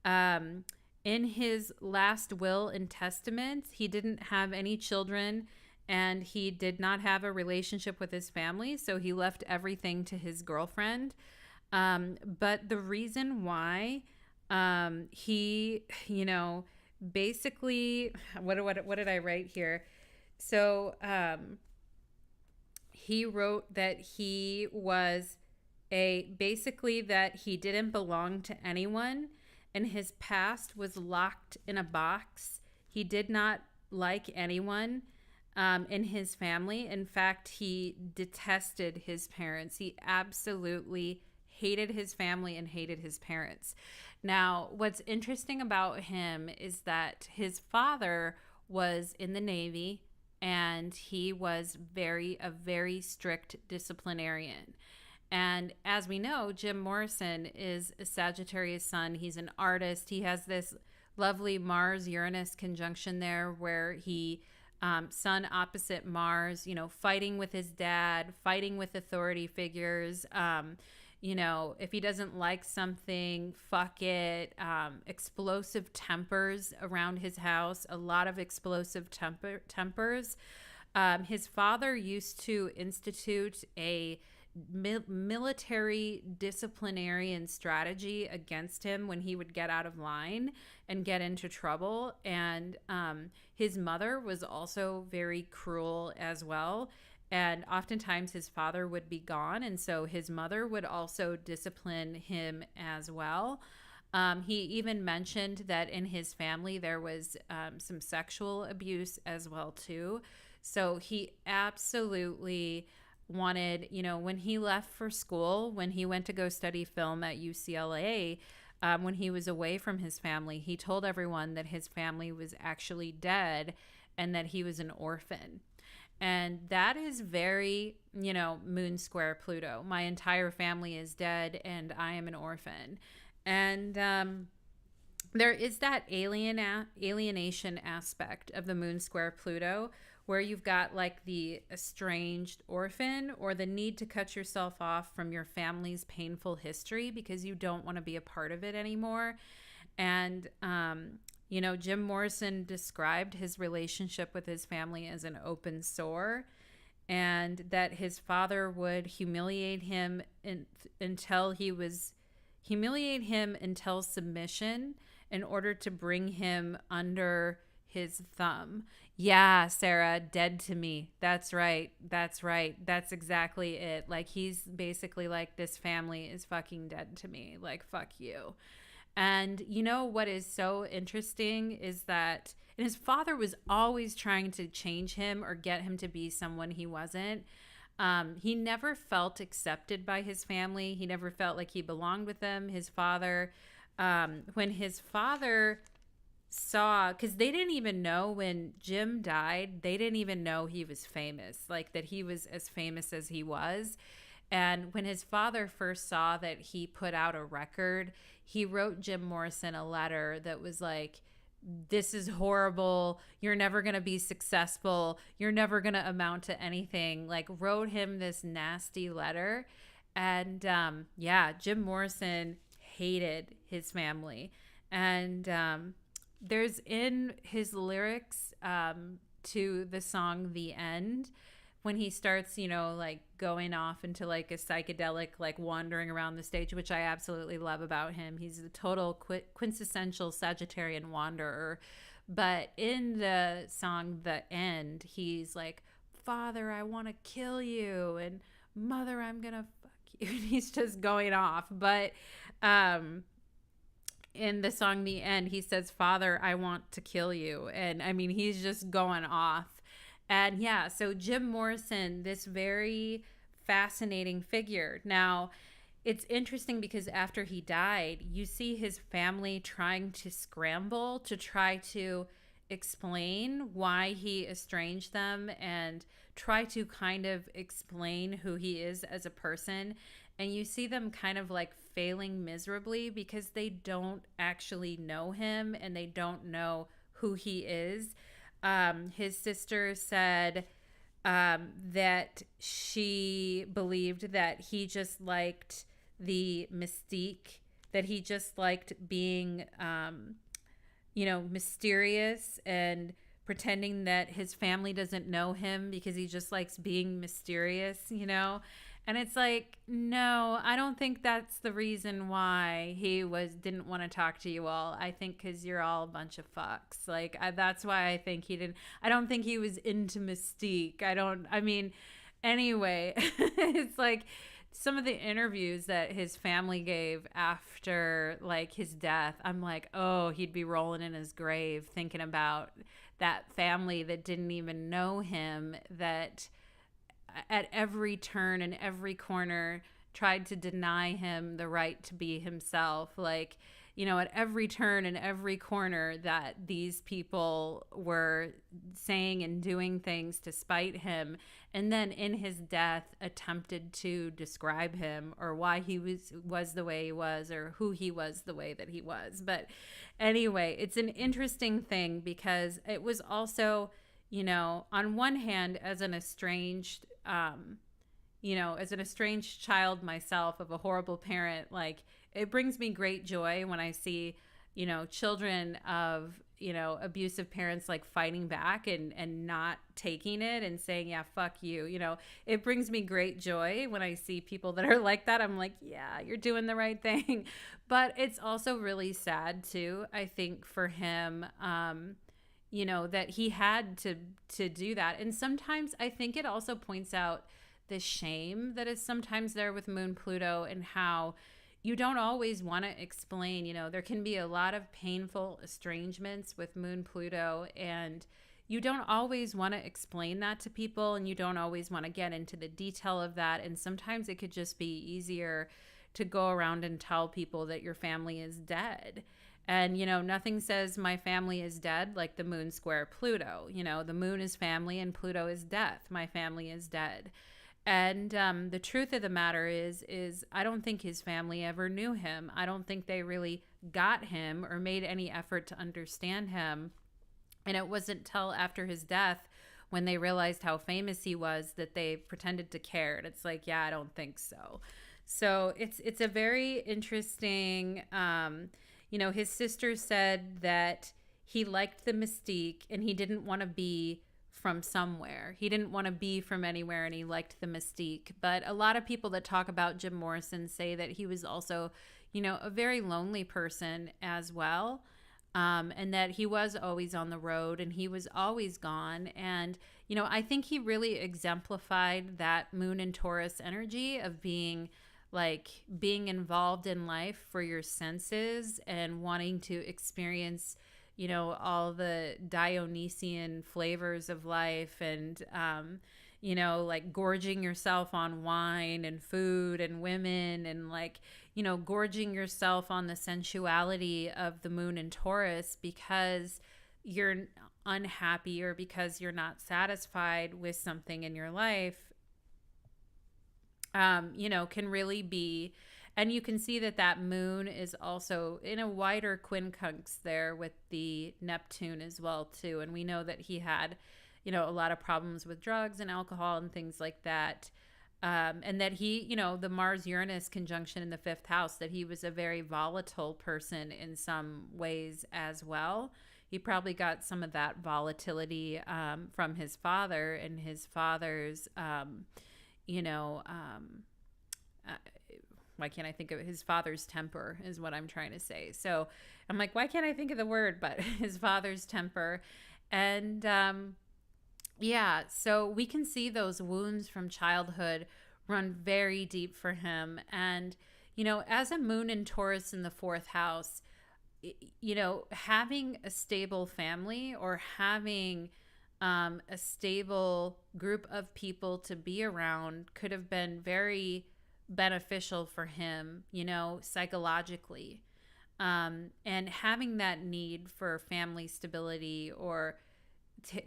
In his last will and testament, he didn't have any children and he did not have a relationship with his family, so he left everything to his girlfriend. But the reason why he, basically, what did I write here? So he wrote that he was basically that he didn't belong to anyone and his past was locked in a box. He did not like anyone in his family. In fact, he detested his parents. He absolutely hated his family and hated his parents. Now, what's interesting about him is that his father was in the Navy and he was a very strict disciplinarian. And as we know, Jim Morrison is a Sagittarius sun. He's an artist. He has this lovely Mars-Uranus conjunction there where he sun opposite Mars, fighting with his dad, fighting with authority figures. If he doesn't like something, fuck it. Explosive tempers around his house, a lot of explosive tempers. His father used to institute a military disciplinarian strategy against him when he would get out of line and get into trouble. And his mother was also very cruel as well. And oftentimes his father would be gone. And so his mother would also discipline him as well. He even mentioned that in his family there was some sexual abuse as well too. So he absolutely wanted, when he left for school, when he went to go study film at UCLA, when he was away from his family, he told everyone that his family was actually dead and that he was an orphan. And that is very, Moon Square Pluto. My entire family is dead and I am an orphan. And there is that alienation aspect of the Moon Square Pluto, where you've got like the estranged orphan, or the need to cut yourself off from your family's painful history because you don't want to be a part of it anymore. And, Jim Morrison described his relationship with his family as an open sore, and that his father would humiliate him until submission in order to bring him under his thumb. Yeah, Sarah, dead to me. That's right. That's exactly it. Like, he's basically like, this family is fucking dead to me. Like, fuck you. And what is so interesting is that his father was always trying to change him or get him to be someone he wasn't. He never felt accepted by his family. He never felt like he belonged with them. His father, when his father saw, because they didn't even know when Jim died, they didn't even know he was famous, like that he was as famous as he was. And when his father first saw that he put out a record, he wrote Jim Morrison a letter that was like, this is horrible. You're never going to be successful. You're never going to amount to anything. Like, wrote him this nasty letter. And Jim Morrison hated his family. And there's in his lyrics to the song The End, when he starts, like going off into like a psychedelic, like wandering around the stage, which I absolutely love about him. He's a total quintessential Sagittarian wanderer. But in the song The End, he's like, Father, I want to kill you. And Mother, I'm going to fuck you. And he's just going off. But in the song The End, he says, Father, I want to kill you. And I mean, he's just going off. And so Jim Morrison, this very fascinating figure. Now, it's interesting because after he died, you see his family trying to scramble to try to explain why he estranged them and try to kind of explain who he is as a person. And you see them kind of like failing miserably because they don't actually know him and they don't know who he is. His sister said that she believed that he just liked the mystique, that he just liked being, mysterious and pretending that his family doesn't know him because he just likes being mysterious, And it's like, no, I don't think that's the reason why he didn't want to talk to you all. I think because you're all a bunch of fucks. Like, that's why I think he didn't. I don't think he was into mystique. Anyway, it's like some of the interviews that his family gave after like his death. I'm like, oh, he'd be rolling in his grave thinking about that family that didn't even know him, that at every turn and every corner tried to deny him the right to be himself. Like, at every turn and every corner that these people were saying and doing things to spite him. And then in his death attempted to describe him or why he was the way he was or who he was the way that he was. But anyway, it's an interesting thing because it was also, on one hand, as an estranged child myself of a horrible parent, like, it brings me great joy when I see children of, abusive parents like fighting back and not taking it and saying, yeah, fuck you. It brings me great joy when I see people that are like that. I'm like, yeah, you're doing the right thing. But it's also really sad too, I think, for him, that he had to do that. And sometimes I think it also points out the shame that is sometimes there with Moon-Pluto, and how you don't always want to explain. There can be a lot of painful estrangements with Moon-Pluto, and you don't always want to explain that to people, and you don't always want to get into the detail of that. And sometimes it could just be easier to go around and tell people that your family is dead. And, nothing says my family is dead like the moon square Pluto. The moon is family and Pluto is death. My family is dead. And the truth of the matter is I don't think his family ever knew him. I don't think they really got him or made any effort to understand him. And it wasn't till after his death, when they realized how famous he was, that they pretended to care. And it's like, yeah, I don't think so. So it's a very interesting, his sister said that he liked the mystique and he didn't want to be from somewhere. He didn't want to be from anywhere, and he liked the mystique. But a lot of people that talk about Jim Morrison say that he was also, a very lonely person as well. And that he was always on the road and he was always gone. And, I think he really exemplified that Moon and Taurus energy of being involved in life for your senses and wanting to experience, all the Dionysian flavors of life, and, gorging yourself on wine and food and women, and gorging yourself on the sensuality of the moon in Taurus because you're unhappy or because you're not satisfied with something in your life, can really be. And you can see that moon is also in a wider quincunx there with the Neptune as well too. And we know that he had, a lot of problems with drugs and alcohol and things like that. And that he, the Mars-Uranus conjunction in the 5th house, that he was a very volatile person in some ways as well. He probably got some of that volatility from his father, and his father's, why can't I think of it? His father's temper is what I'm trying to say. So I'm like, why can't I think of the word? But his father's temper. And yeah, so we can see those wounds from childhood run very deep for him. And, as a moon in Taurus in the 4th house, having a stable family or having a stable group of people to be around could have been very beneficial for him, psychologically. And having that need for family stability or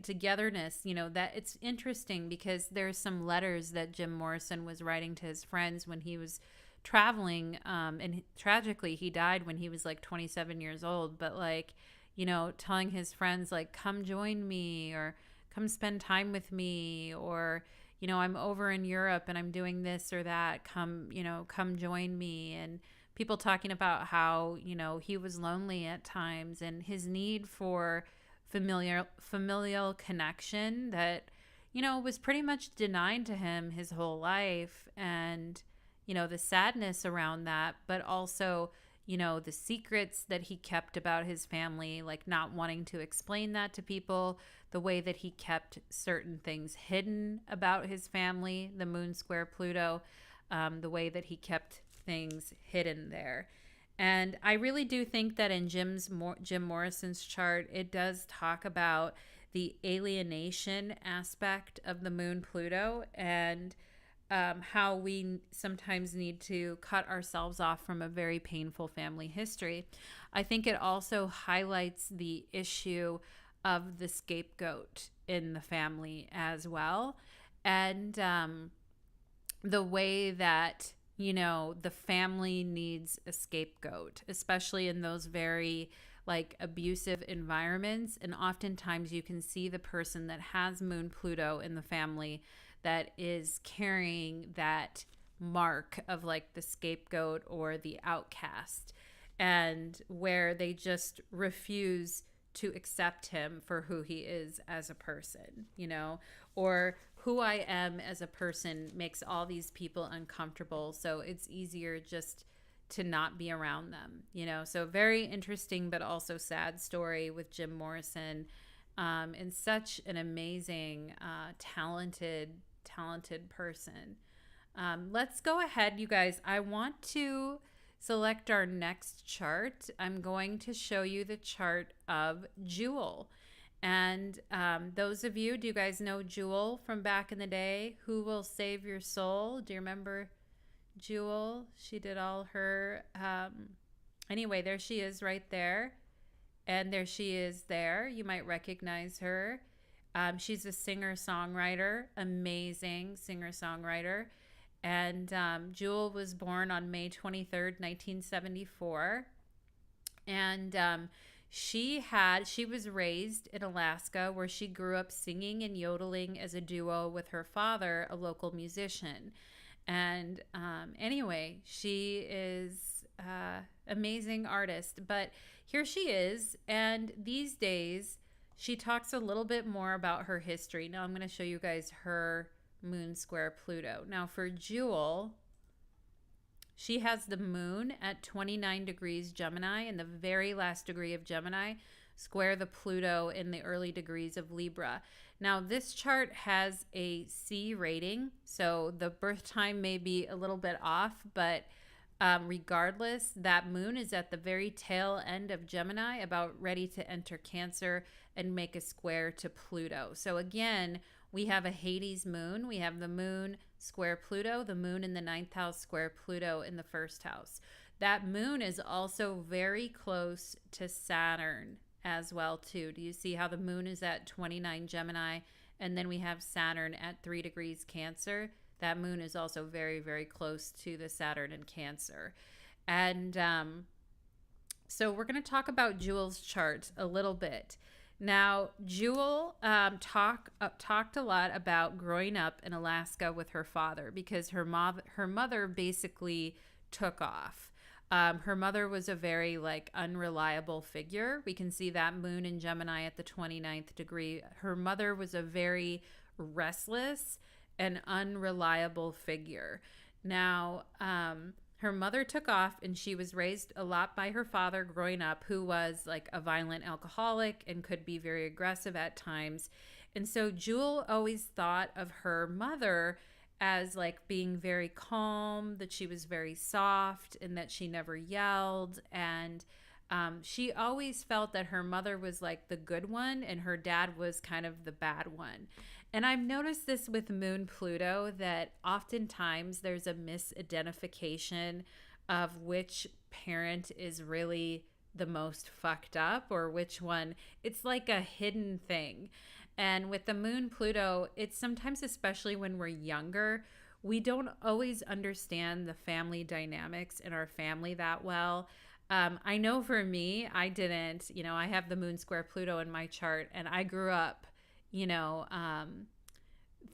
togetherness, that it's interesting because there's some letters that Jim Morrison was writing to his friends when he was traveling, and tragically he died when he was 27 years old, but telling his friends come join me, or come spend time with me, or I'm over in Europe and I'm doing this or that, come join me. And people talking about how he was lonely at times, and his need for familial connection that was pretty much denied to him his whole life. And the sadness around that, but also the secrets that he kept about his family, not wanting to explain that to people, the way that he kept certain things hidden about his family, the moon square Pluto, the way that he kept things hidden there. And I really do think that in Jim Morrison's chart, it does talk about the alienation aspect of the moon Pluto, and how we sometimes need to cut ourselves off from a very painful family history. I think it also highlights the issue of the scapegoat in the family as well. And the way that, the family needs a scapegoat, especially in those very abusive environments. And oftentimes you can see the person that has Moon Pluto in the family that is carrying that mark of the scapegoat or the outcast. and where they just refuse to accept him for who he is as a person, or who I am as a person makes all these people uncomfortable. So it's easier just to not be around them. So very interesting, but also sad story with Jim Morrison, and such an amazing, talented person. Let's go ahead, you guys. I want to select our next chart. I'm going to show you the chart of Jewel. And those of you, do you guys know Jewel from back in the day? Who Will Save Your Soul? Do you remember Jewel? She did all her... anyway, there she is right there. And there she is there. You might recognize her. She's a singer-songwriter, amazing singer-songwriter. And Jewel was born on May 23rd, 1974. And she was raised in Alaska, where she grew up singing and yodeling as a duo with her father, a local musician. And anyway, she is amazing artist. But here she is. And these days, she talks a little bit more about her history. Now I'm going to show you guys her moon square Pluto. Now for Jewel, she has the moon at 29 degrees Gemini, and the very last degree of Gemini square the Pluto in the early degrees of Libra. Now this chart has a C rating, so the birth time may be a little bit off, but regardless, that moon is at the very tail end of Gemini, about ready to enter Cancer and make a square to Pluto. So again, we have a Hades moon. We have the moon square Pluto, the moon in the 9th house square Pluto in the 1st house. That moon is also very close to Saturn as well too. Do you see how the moon is at 29 Gemini, and then we have Saturn at 3 degrees Cancer? That moon is also very, very close to the Saturn in Cancer. And so we're going to talk about Jewel's chart a little bit. Now, Jewel talked a lot about growing up in Alaska with her father, because her mother basically took off. Her mother was a very unreliable figure. We can see that moon in Gemini at the 29th degree. Her mother was a very restless and unreliable figure. Now, her mother took off, and she was raised a lot by her father growing up, who was a violent alcoholic and could be very aggressive at times. And so Jewel always thought of her mother as being very calm, that she was very soft, and that she never yelled. And she always felt that her mother was the good one, and her dad was kind of the bad one. And I've noticed this with Moon-Pluto, that oftentimes there's a misidentification of which parent is really the most fucked up, or which one. It's like a hidden thing. And with the Moon-Pluto, it's sometimes, especially when we're younger, we don't always understand the family dynamics in our family that well. I know for me, I didn't. I have the moon square Pluto in my chart, and I grew up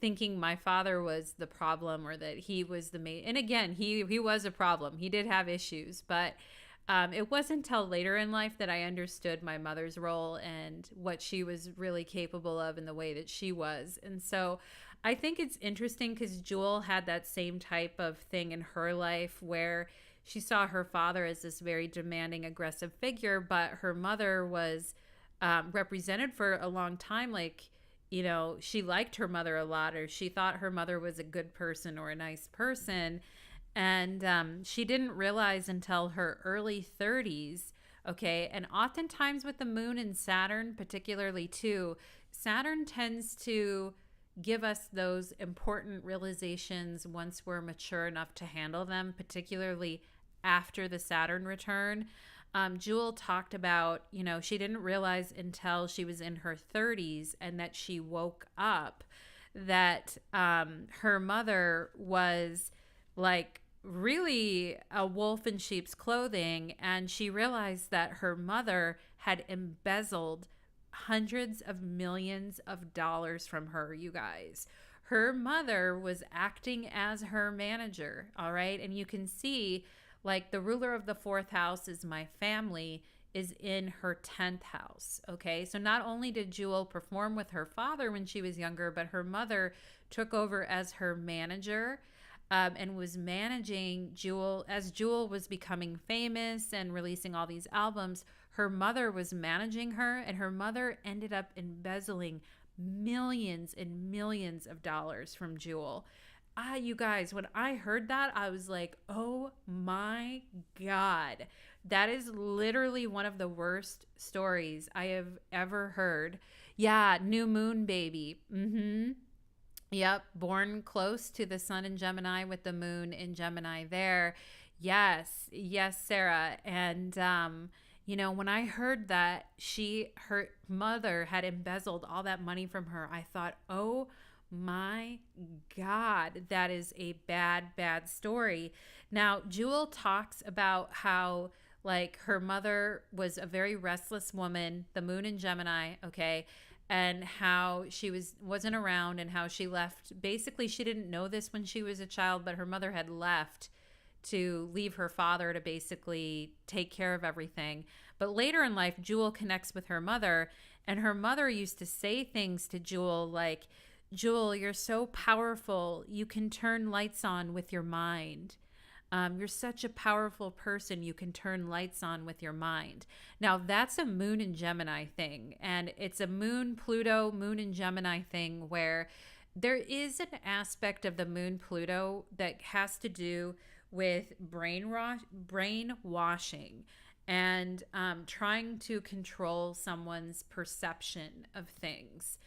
thinking my father was the problem, or that he was the main. And again, he was a problem. He did have issues, but it wasn't until later in life that I understood my mother's role and what she was really capable of, and the way that she was. And so I think it's interesting, because Jewel had that same type of thing in her life, where she saw her father as this very demanding, aggressive figure, but her mother was represented for a long time she liked her mother a lot, or she thought her mother was a good person or a nice person. And she didn't realize until her early 30s, okay? And oftentimes with the moon and Saturn, particularly too, Saturn tends to give us those important realizations once we're mature enough to handle them, particularly after the Saturn return. Jewel talked about, she didn't realize until she was in her 30s, and that she woke up, that her mother was really a wolf in sheep's clothing. And she realized that her mother had embezzled hundreds of millions of dollars from her, you guys. Her mother was acting as her manager, all right? And you can see Like the ruler of the fourth house is my family, is in her 10th house. Okay. So not only did Jewel perform with her father when she was younger, but her mother took over as her manager, and was managing Jewel as Jewel was becoming famous and releasing all these albums. Her mother was managing her, and her mother ended up embezzling millions and millions of dollars from Jewel. You guys, when I heard that, I was like, oh my God. That is literally one of the worst stories I have ever heard. Yeah, new moon baby. Yep, born close to the sun in Gemini with the moon in Gemini there. Yes, yes, Sarah. And when I heard that her mother had embezzled all that money from her, I thought, "Oh my God, that is a bad, bad story." Now, Jewel talks about how like her mother was a very restless woman, the moon in Gemini, okay? And how she wasn't around, and how she left. Basically, she didn't know this when she was a child, but her mother had left to leave her father to basically take care of everything. But later in life, Jewel connects with her mother, and her mother used to say things to Jewel like, "Jewel, you're so powerful. You can turn lights on with your mind. You're such a powerful person. You can turn lights on with your mind." Now, that's a moon in Gemini thing. And it's a Moon-Pluto, moon in Gemini thing where there is an aspect of the Moon-Pluto that has to do with brainwashing and trying to control someone's perception of things.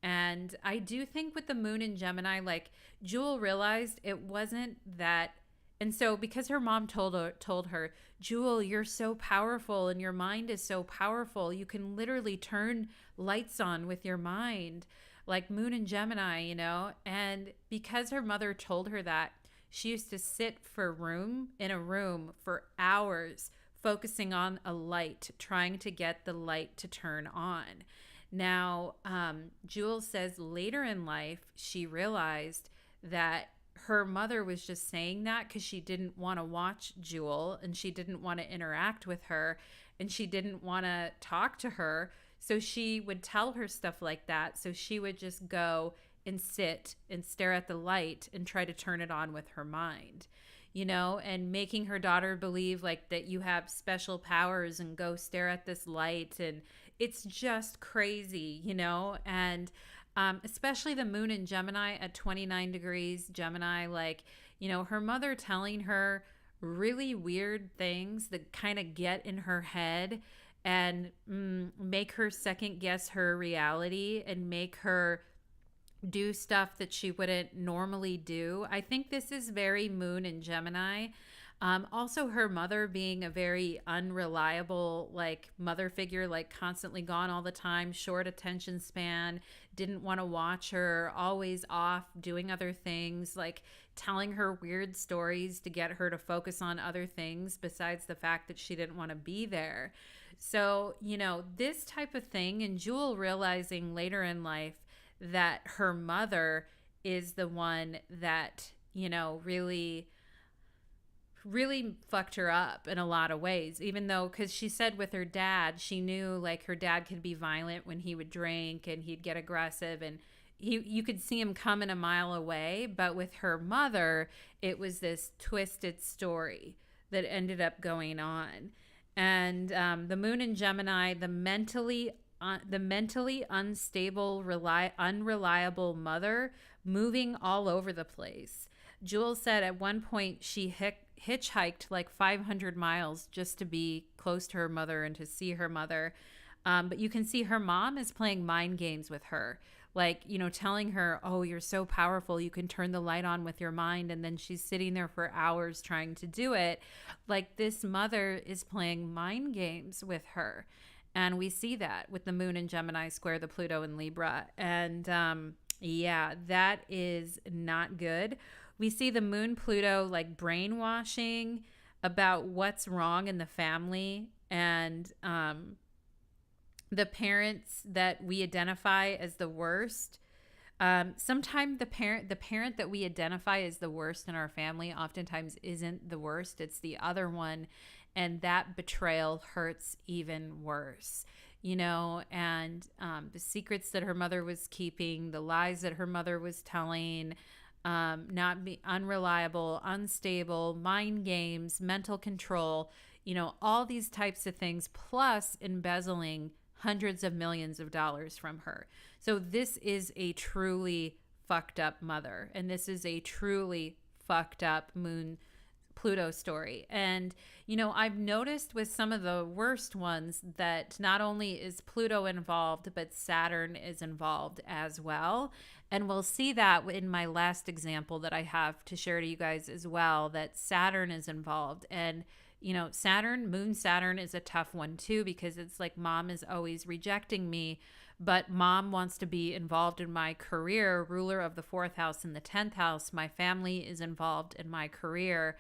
And I do think with the moon in Gemini, like Jewel realized it wasn't that. And so because her mom told her, "Jewel, you're so powerful and your mind is so powerful. You can literally turn lights on with your mind," like moon in Gemini, And because her mother told her that, she used to sit in a room for hours focusing on a light, trying to get the light to turn on. Now, Jewel says later in life, she realized that her mother was just saying that because she didn't want to watch Jewel, and she didn't want to interact with her, and she didn't want to talk to her. So she would tell her stuff like that. So she would just go and sit and stare at the light and try to turn it on with her mind, and making her daughter believe like that you have special powers and go stare at this light. And it's just crazy, and especially the moon in Gemini at 29 degrees Gemini, like, her mother telling her really weird things that kind of get in her head and make her second guess her reality and make her do stuff that she wouldn't normally do. I think this is very moon in Gemini. Also, her mother being a very unreliable, like mother figure, like constantly gone all the time, short attention span, didn't want to watch her, always off doing other things, like telling her weird stories to get her to focus on other things besides the fact that she didn't want to be there. So, this type of thing, and Jewel realizing later in life that her mother is the one that, really fucked her up in a lot of ways, even though, because she said with her dad, she knew like her dad could be violent when he would drink and he'd get aggressive, and you could see him coming a mile away. But with her mother, it was this twisted story that ended up going on. And the moon in Gemini, the mentally unstable, unreliable mother, moving all over the place. Jewel said at one point she hitchhiked like 500 miles just to be close to her mother and to see her mother. But you can see her mom is playing mind games with her, like, telling her, "Oh, you're so powerful. You can turn the light on with your mind." And then she's sitting there for hours trying to do it. Like, this mother is playing mind games with her. And we see that with the moon in Gemini square the Pluto in Libra. And yeah, that is not good. We see the Moon-Pluto like brainwashing about what's wrong in the family, and the parents that we identify as the worst Sometimes the parent that we identify as the worst in our family oftentimes isn't the worst, it's the other one, and that betrayal hurts even worse. And the secrets that her mother was keeping, the lies that her mother was telling, not be unreliable, unstable, mind games, mental control, all these types of things, plus embezzling hundreds of millions of dollars from her. So this is a truly fucked up mother, and this is a truly fucked up Moon-Pluto story. And I've noticed with some of the worst ones that not only is Pluto involved, but Saturn is involved as well. And we'll see that in my last example that I have to share to you guys as well, that Saturn is involved. And Moon Saturn is a tough one too, because it's like mom is always rejecting me, but mom wants to be involved in my career, ruler of the fourth house and the 10th house. My family is involved in my career.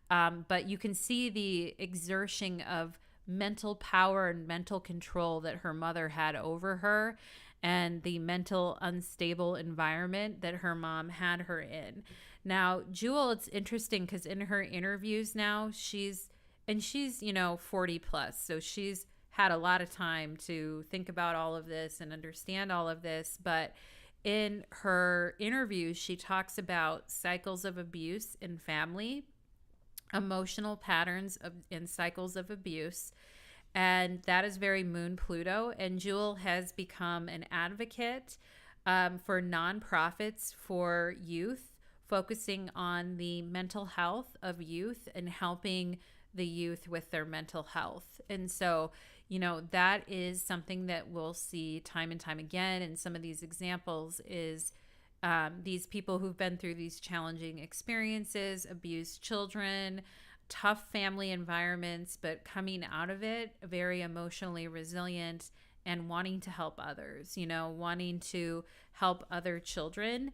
But you can see the exertion of mental power and mental control that her mother had over her, and the mental unstable environment that her mom had her in. Now, Jewel, it's interesting because in her interviews now, she's 40 plus. So she's had a lot of time to think about all of this and understand all of this. But in her interviews, she talks about cycles of abuse in family, emotional patterns and cycles of abuse. And that is very Moon-Pluto. And Jewel has become an advocate for nonprofits for youth, focusing on the mental health of youth and helping the youth with their mental health. And so, that is something that we'll see time and time again. And some of these examples is these people who've been through these challenging experiences, abused children, tough family environments, but coming out of it very emotionally resilient and wanting to help others, wanting to help other children.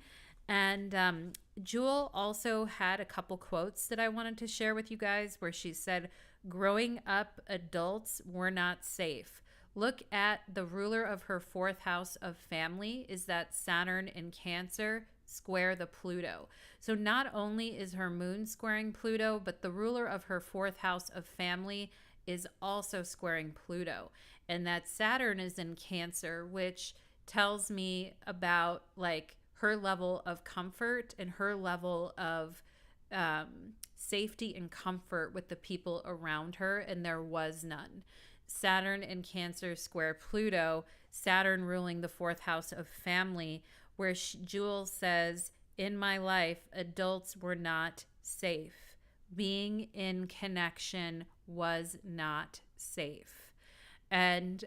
And Jewel also had a couple quotes that I wanted to share with you guys, where she said, "Growing up, adults were not safe. Look at the ruler of her fourth house of family is that Saturn in Cancer square the Pluto." So not only is her moon squaring Pluto, but the ruler of her fourth house of family is also squaring Pluto. And that Saturn is in Cancer, which tells me about like her level of comfort and her level of safety and comfort with the people around her, and there was none. Saturn in Cancer square Pluto, Saturn ruling the fourth house of family, where Jewel says, "In my life, adults were not safe. Being in connection was not safe." And,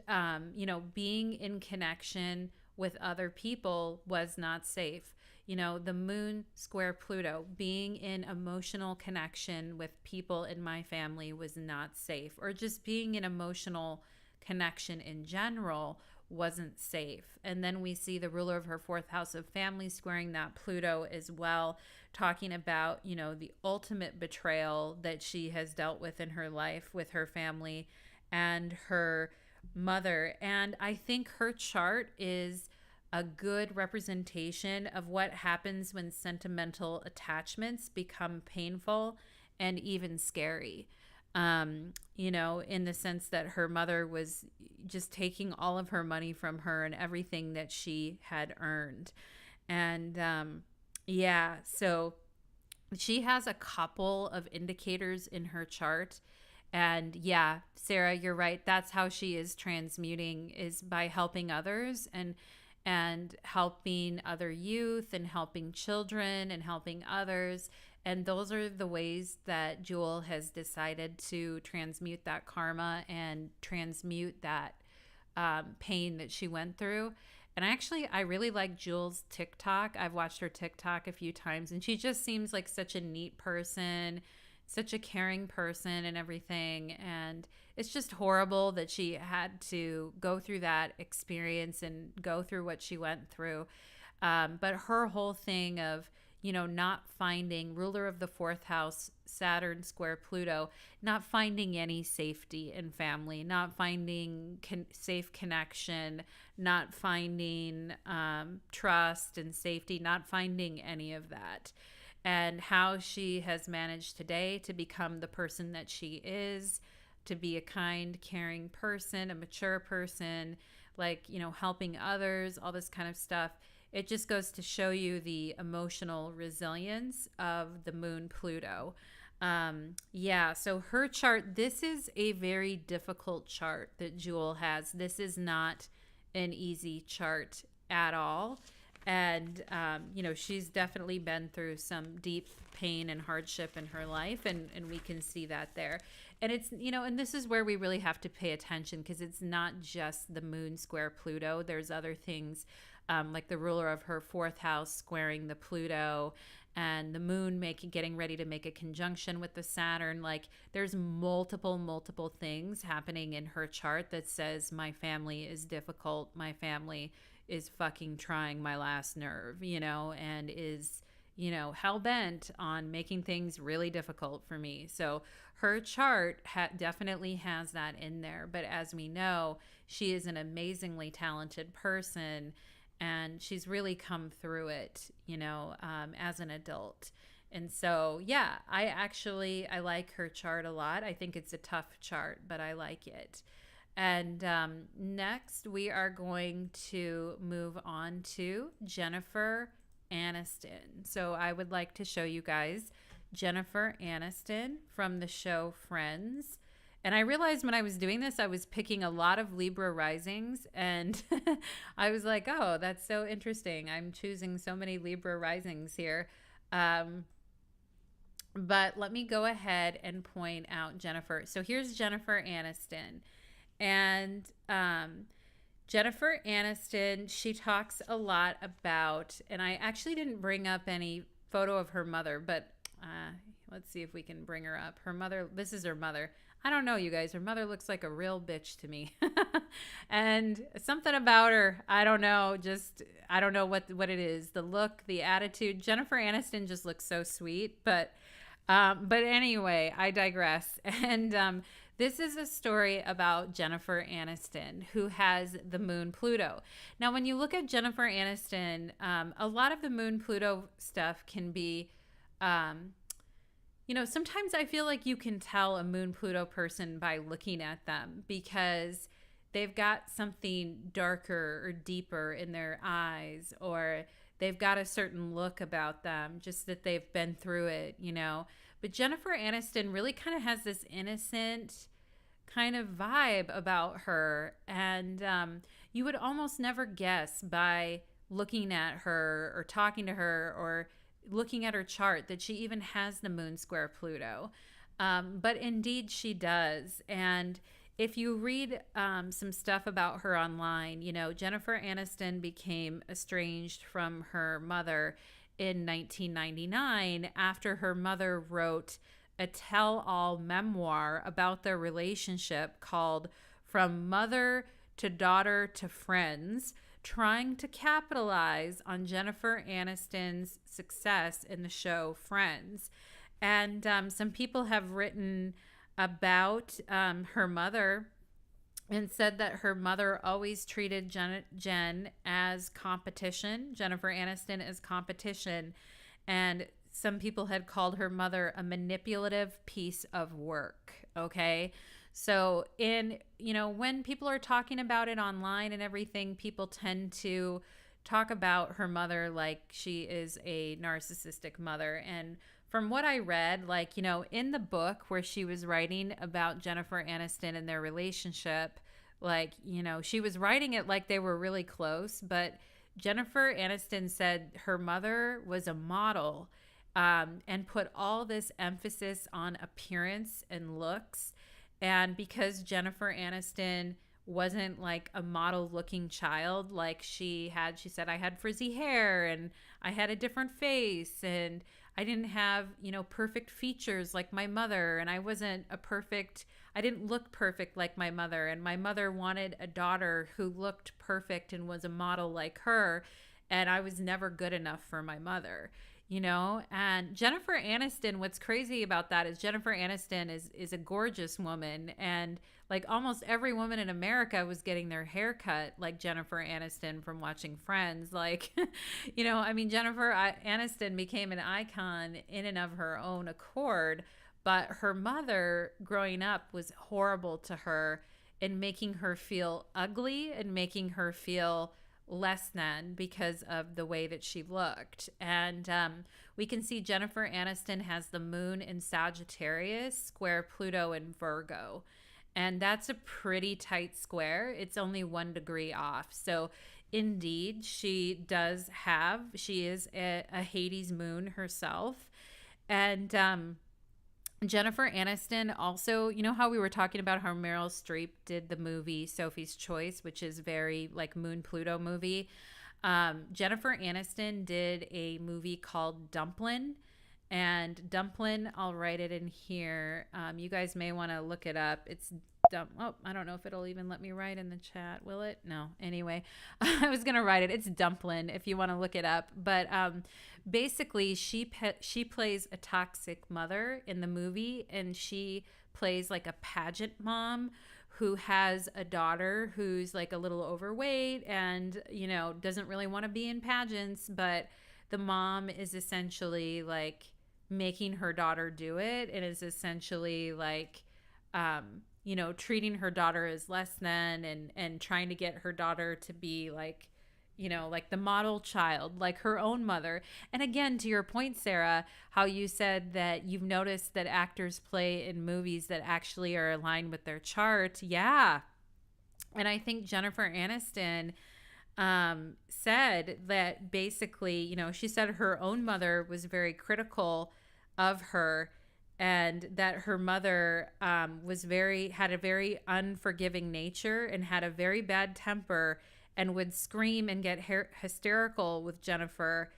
being in connection with other people was not safe. The moon square Pluto, being in emotional connection with people in my family was not safe, or just being in emotional connection in general wasn't safe. And then we see the ruler of her fourth house of family squaring that Pluto as well, talking about, the ultimate betrayal that she has dealt with in her life with her family and her mother. And I think her chart is a good representation of what happens when sentimental attachments become painful and even scary. In the sense that her mother was just taking all of her money from her and everything that she had earned. And so she has a couple of indicators in her chart. And yeah, Sarah, you're right. That's how she is transmuting, is by helping others and helping other youth and helping children and helping others. And those are the ways that Jewel has decided to transmute that karma and transmute that pain that she went through. And I really like Jewel's TikTok. I've watched her TikTok a few times, and she just seems like such a neat person, such a caring person and everything. And it's just horrible that she had to go through that experience and go through what she went through. But her whole thing of, not finding ruler of the fourth house, Saturn square Pluto, not finding any safety in family, not finding safe connection, not finding trust and safety, not finding any of that. And how she has managed today to become the person that she is, to be a kind, caring person, a mature person, like, helping others, all this kind of stuff. It just goes to show you the emotional resilience of the Moon-Pluto. Yeah, so her chart, this is a very difficult chart that Jewel has. This is not an easy chart at all. And, she's definitely been through some deep pain and hardship in her life, and we can see that there. And it's, and this is where we really have to pay attention, because it's not just the moon square Pluto. There's other things, like the ruler of her fourth house squaring the Pluto, and the moon getting ready to make a conjunction with the Saturn. Like, there's multiple things happening in her chart that says, my family is difficult. My family is fucking trying my last nerve, and is, hell-bent on making things really difficult for me. So her chart definitely has that in there. But as we know, she is an amazingly talented person, and she's really come through it, as an adult. And so, yeah, I like her chart a lot. I think it's a tough chart, but I like it. And next, we are going to move on to Jennifer Aniston. So I would like to show you guys Jennifer Aniston from the show Friends. And I realized when I was doing this, I was picking a lot of Libra risings. And I was like, oh, that's so interesting. I'm choosing so many Libra risings here. But let me go ahead and point out Jennifer. So here's Jennifer Aniston. And Jennifer Aniston, she talks a lot about, and I actually didn't bring up any photo of her mother, but let's see if we can bring her up. Her mother, this is her mother. I don't know, you guys. Her mother looks like a real bitch to me. And something about her, I don't know, I don't know what it is. The look, the attitude. Jennifer Aniston just looks so sweet. But anyway, I digress. And this is a story about Jennifer Aniston, who has the Moon-Pluto. Now, when you look at Jennifer Aniston, a lot of the Moon-Pluto stuff can be, sometimes I feel like you can tell a Moon-Pluto person by looking at them, because they've got something darker or deeper in their eyes, or they've got a certain look about them, just that they've been through it, But Jennifer Aniston really kind of has this innocent kind of vibe about her. And you would almost never guess by looking at her or talking to her or looking at her chart that she even has the moon square Pluto. But indeed she does. And if you read some stuff about her online, Jennifer Aniston became estranged from her mother in 1999 after her mother wrote a tell-all memoir about their relationship called From Mother to Daughter to Friends, trying to capitalize on Jennifer Aniston's success in the show Friends. And some people have written about her mother and said that her mother always treated Jen as competition, Jennifer Aniston as competition. And some people had called her mother a manipulative piece of work. Okay. So when people are talking about it online and everything, people tend to talk about her mother like she is a narcissistic mother. And from what I read, in the book where she was writing about Jennifer Aniston and their relationship, she was writing it like they were really close, but Jennifer Aniston said her mother was a model, and put all this emphasis on appearance and looks. And because Jennifer Aniston wasn't like a model looking child, she said, I had frizzy hair and I had a different face and I didn't have, perfect features like my mother. And I didn't look perfect like my mother. And my mother wanted a daughter who looked perfect and was a model like her. And I was never good enough for my mother. And Jennifer Aniston, what's crazy about that is Jennifer Aniston is a gorgeous woman, and like almost every woman in America was getting their hair cut like Jennifer Aniston from watching Friends. Like, I mean, Aniston became an icon in and of her own accord, but her mother growing up was horrible to her and making her feel ugly and making her feel less than because of the way that she looked. And we can see Jennifer Aniston has the moon in Sagittarius, square Pluto in Virgo. And that's a pretty tight square. It's only 1 degree off. So indeed, she is a Hades moon herself. And Jennifer Aniston also, how we were talking about how Meryl Streep did the movie Sophie's Choice, which is very like Moon-Pluto movie. Jennifer Aniston did a movie called Dumplin'. And Dumplin', I'll write it in here. You guys may want to look it up. It's I don't know if it'll even let me write in the chat. Will it? No. Anyway, I was going to write it. It's Dumplin' if you want to look it up. But basically, she plays a toxic mother in the movie, and she plays like a pageant mom who has a daughter who's like a little overweight and, doesn't really want to be in pageants, but the mom is essentially like making her daughter do it, and is essentially like, treating her daughter as less than, and trying to get her daughter to be like, like the model child, like her own mother. And again, to your point, Sarah, how you said that you've noticed that actors play in movies that actually are aligned with their chart. Yeah. And I think Jennifer Aniston said that basically, she said her own mother was very critical of her, and that her mother had a very unforgiving nature and had a very bad temper and would scream and get hysterical with Jennifer,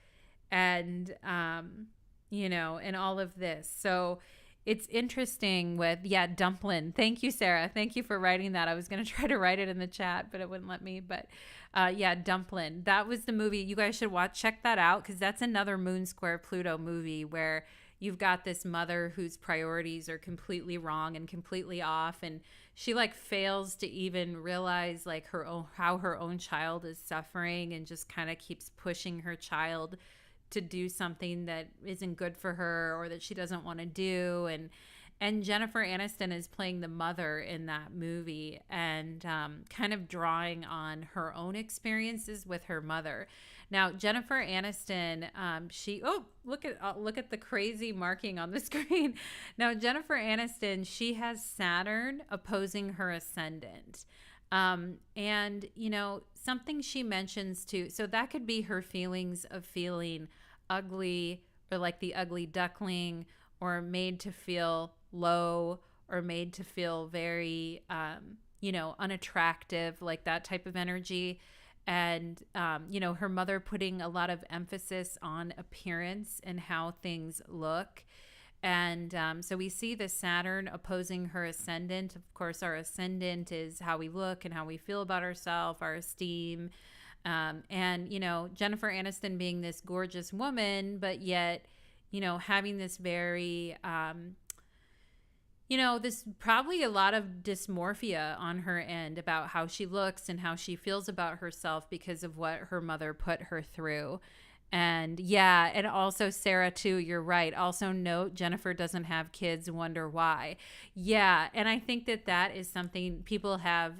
and and all of this. So it's interesting with Dumplin'. Thank you, Sarah. Thank you for writing that. I was going to try to write it in the chat, but it wouldn't let me. But Dumplin'. That was the movie. You guys should check that out, because that's another Moon Square Pluto movie where you've got this mother whose priorities are completely wrong and completely off, and she like fails to even realize like how her own child is suffering, and just kind of keeps pushing her child to do something that isn't good for her or that she doesn't want to do. And Jennifer Aniston is playing the mother in that movie, and kind of drawing on her own experiences with her mother. Now, Jennifer Aniston, look at the crazy marking on the screen. Now, Jennifer Aniston, she has Saturn opposing her ascendant. And, something she mentions too, so that could be her feelings of feeling ugly, or like the ugly duckling, or made to feel low, or made to feel very, unattractive, like that type of energy. And, her mother putting a lot of emphasis on appearance and how things look. And so we see the Saturn opposing her ascendant. Of course, our ascendant is how we look and how we feel about ourselves, our esteem. And, Jennifer Aniston being this gorgeous woman, but yet, having this very, this probably a lot of dysmorphia on her end about how she looks and how she feels about herself because of what her mother put her through. And and also Sarah too, you're right. Also note Jennifer doesn't have kids, wonder why. Yeah, and I think that is something people have,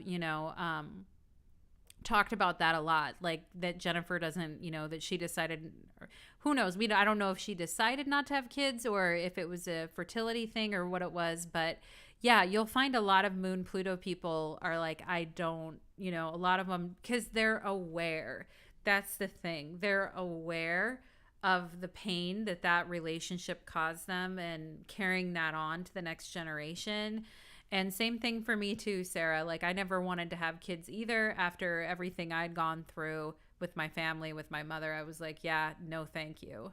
talked about that a lot, like that Jennifer doesn't, that she decided, or who knows, I don't know if she decided not to have kids or if it was a fertility thing or what it was, but yeah, you'll find a lot of Moon-Pluto people are like, I don't, a lot of them, because they're aware. That's the thing. They're aware of the pain that relationship caused them, and carrying that on to the next generation. And same thing for me too, Sarah. Like, I never wanted to have kids either. After everything I'd gone through with my family, with my mother, I was like, yeah, no, thank you.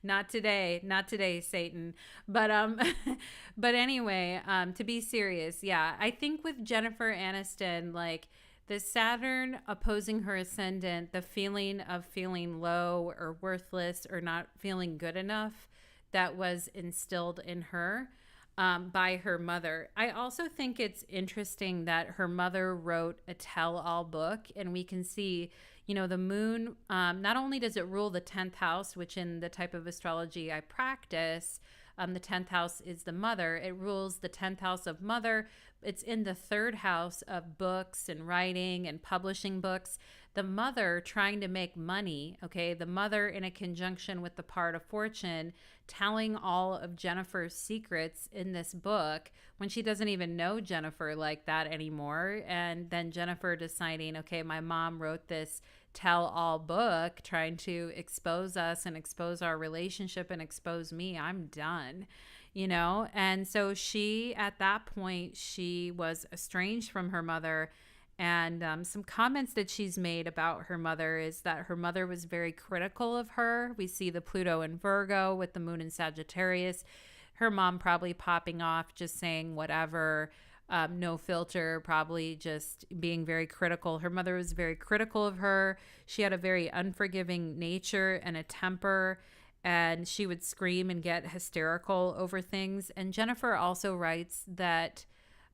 Not today, Satan. But, but anyway, to be serious. Yeah. I think with Jennifer Aniston, like, the Saturn opposing her ascendant, the feeling of feeling low or worthless or not feeling good enough that was instilled in her by her mother. I also think it's interesting that her mother wrote a tell-all book, and we can see, the moon, not only does it rule the 10th house, which in the type of astrology I practice, the 10th house is the mother. It rules the 10th house of mother. It's in the third house of books and writing and publishing books. The mother trying to make money, okay? The mother in a conjunction with the part of fortune, telling all of Jennifer's secrets in this book when she doesn't even know Jennifer like that anymore. And then Jennifer deciding, okay, my mom wrote this tell-all book trying to expose us and expose our relationship and expose me. I'm done, And so she, at that point, she was estranged from her mother. And some comments that she's made about her mother is that her mother was very critical of her. We see the Pluto in Virgo with the moon in Sagittarius. Her mom probably popping off, just saying whatever, no filter, probably just being very critical. Her mother was very critical of her. She had a very unforgiving nature and a temper, and she would scream and get hysterical over things. And Jennifer also writes that,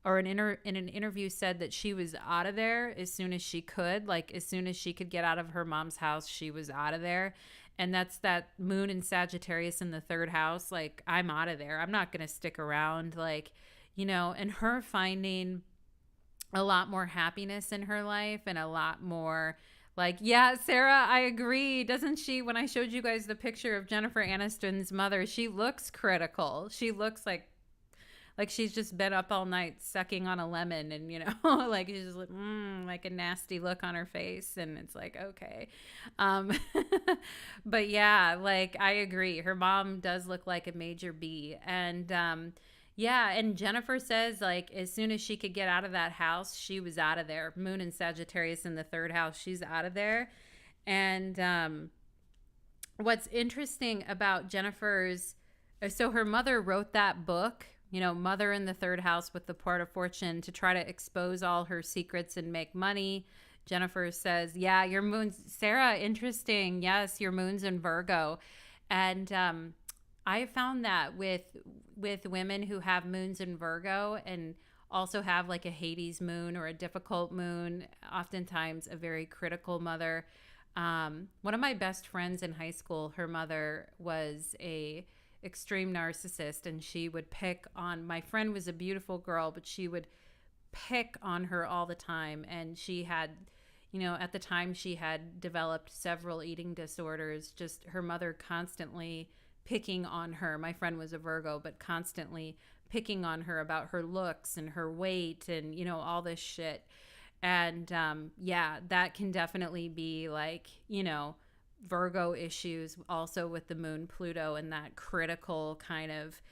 or in an interview said that she was out of there as soon as she could. Like, as soon as she could get out of her mom's house, she was out of there. And that's that moon in Sagittarius in the third house. Like, I'm out of there. I'm not going to stick around. Like, and her finding a lot more happiness in her life and a lot more like, yeah, Sarah, I agree. Doesn't she? When I showed you guys the picture of Jennifer Aniston's mother, she looks critical. She looks like she's just been up all night sucking on a lemon, and like she's just like a nasty look on her face, and it's like, okay. But yeah, like, I agree, her mom does look like a major B. And yeah, and Jennifer says, like, as soon as she could get out of that house, she was out of there. Moon and Sagittarius in the third house, she's out of there. And what's interesting about Jennifer's, so her mother wrote that book, mother in the third house with the part of fortune, to try to expose all her secrets and make money. Jennifer says, yeah, your moon's, Sarah, interesting. Yes, your moon's in Virgo. And I found that with women who have moons in Virgo and also have like a Hades moon or a difficult moon, oftentimes a very critical mother. One of my best friends in high school, her mother was a extreme narcissist, and she would pick on, my friend was a beautiful girl, but she would pick on her all the time. And she had, at the time she had developed several eating disorders, just her mother constantly picking on her. My friend was a Virgo, but constantly picking on her about her looks and her weight and, all this shit. And yeah, that can definitely be like, Virgo issues also with the Moon-Pluto and that critical kind of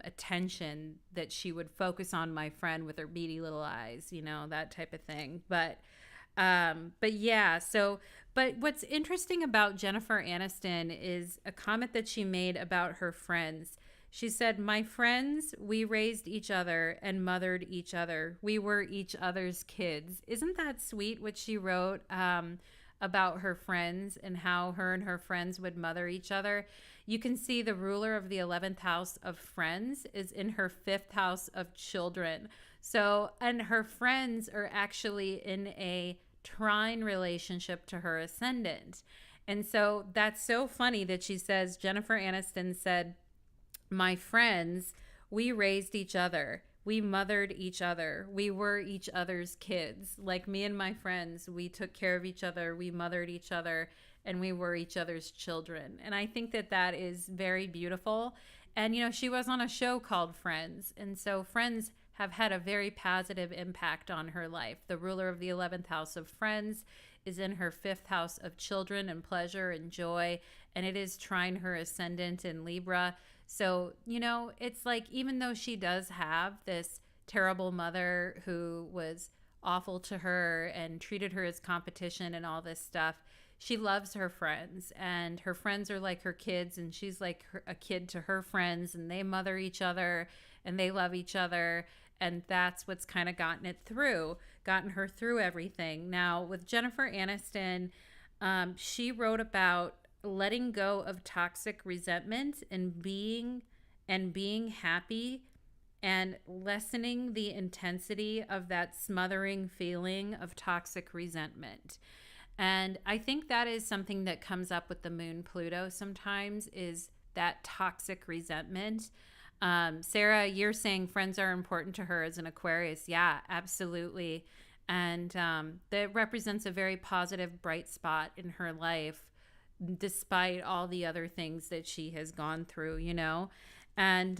attention that she would focus on my friend with her beady little eyes, that type of thing. But yeah, but what's interesting about Jennifer Aniston is a comment that she made about her friends. She said, my friends, we raised each other and mothered each other. We were each other's kids. Isn't that sweet what she wrote about her friends and how her and her friends would mother each other? You can see the ruler of the 11th house of friends is in her 5th house of children. So, and her friends are actually in a trine relationship to her ascendant. And so that's so funny that she says, Jennifer Aniston said, my friends, we raised each other. We mothered each other. We were each other's kids. Like me and my friends, we took care of each other. We mothered each other, and we were each other's children. And I think that that is very beautiful. And, she was on a show called Friends. And so Friends have had a very positive impact on her life. The ruler of the 11th house of Friends is in her 5th house of children and pleasure and joy. And it is trine her ascendant in Libra. So, it's like, even though she does have this terrible mother who was awful to her and treated her as competition and all this stuff, she loves her friends, and her friends are like her kids, and she's like a kid to her friends, and they mother each other and they love each other. And that's what's kind of gotten it through. gotten her through everything. Now, with Jennifer Aniston, she wrote about letting go of toxic resentment and being happy and lessening the intensity of that smothering feeling of toxic resentment. And I think that is something that comes up with the Moon-Pluto sometimes, is that toxic resentment. Sarah, you're saying friends are important to her as an Aquarius. Yeah, absolutely. And that represents a very positive, bright spot in her life, despite all the other things that she has gone through, And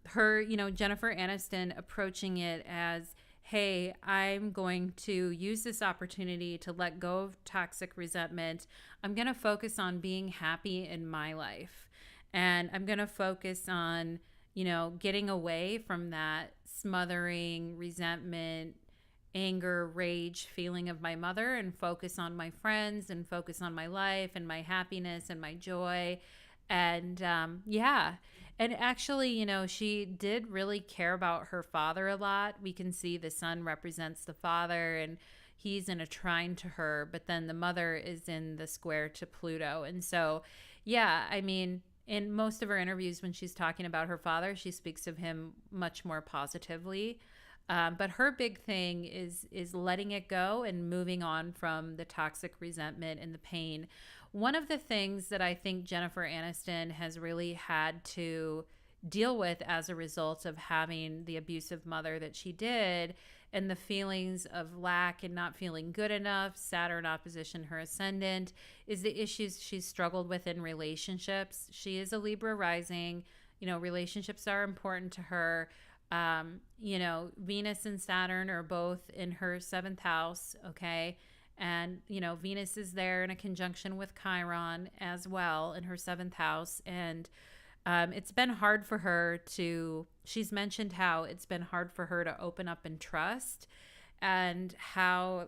her, Jennifer Aniston approaching it as, hey, I'm going to use this opportunity to let go of toxic resentment. I'm going to focus on being happy in my life. And I'm going to focus on, getting away from that smothering resentment, anger, rage feeling of my mother, and focus on my friends and focus on my life and my happiness and my joy. And yeah. And actually, she did really care about her father a lot. We can see the son represents the father, and he's in a trine to her, but then the mother is in the square to Pluto. And so, yeah, I mean, in most of her interviews, when she's talking about her father, she speaks of him much more positively. But her big thing is letting it go and moving on from the toxic resentment and the pain. One of the things that I think Jennifer Aniston has really had to deal with as a result of having the abusive mother that she did, and the feelings of lack and not feeling good enough, Saturn opposition her ascendant, is the issues she's struggled with in relationships. She is a Libra rising. Relationships are important to her. Venus and Saturn are both in her 7th house, okay? And, Venus is there in a conjunction with Chiron as well in her 7th house. And it's been hard for her she's mentioned how it's been hard for her to open up and trust, and how,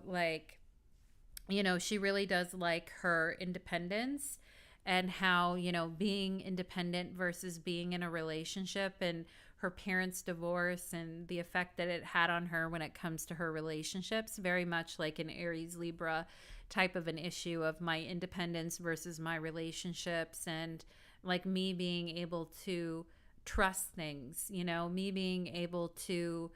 she really does like her independence, and how, being independent versus being in a relationship, and her parents' divorce and the effect that it had on her when it comes to her relationships, very much like an Aries Libra type of an issue of my independence versus my relationships, and like me being able to trust things, me being able to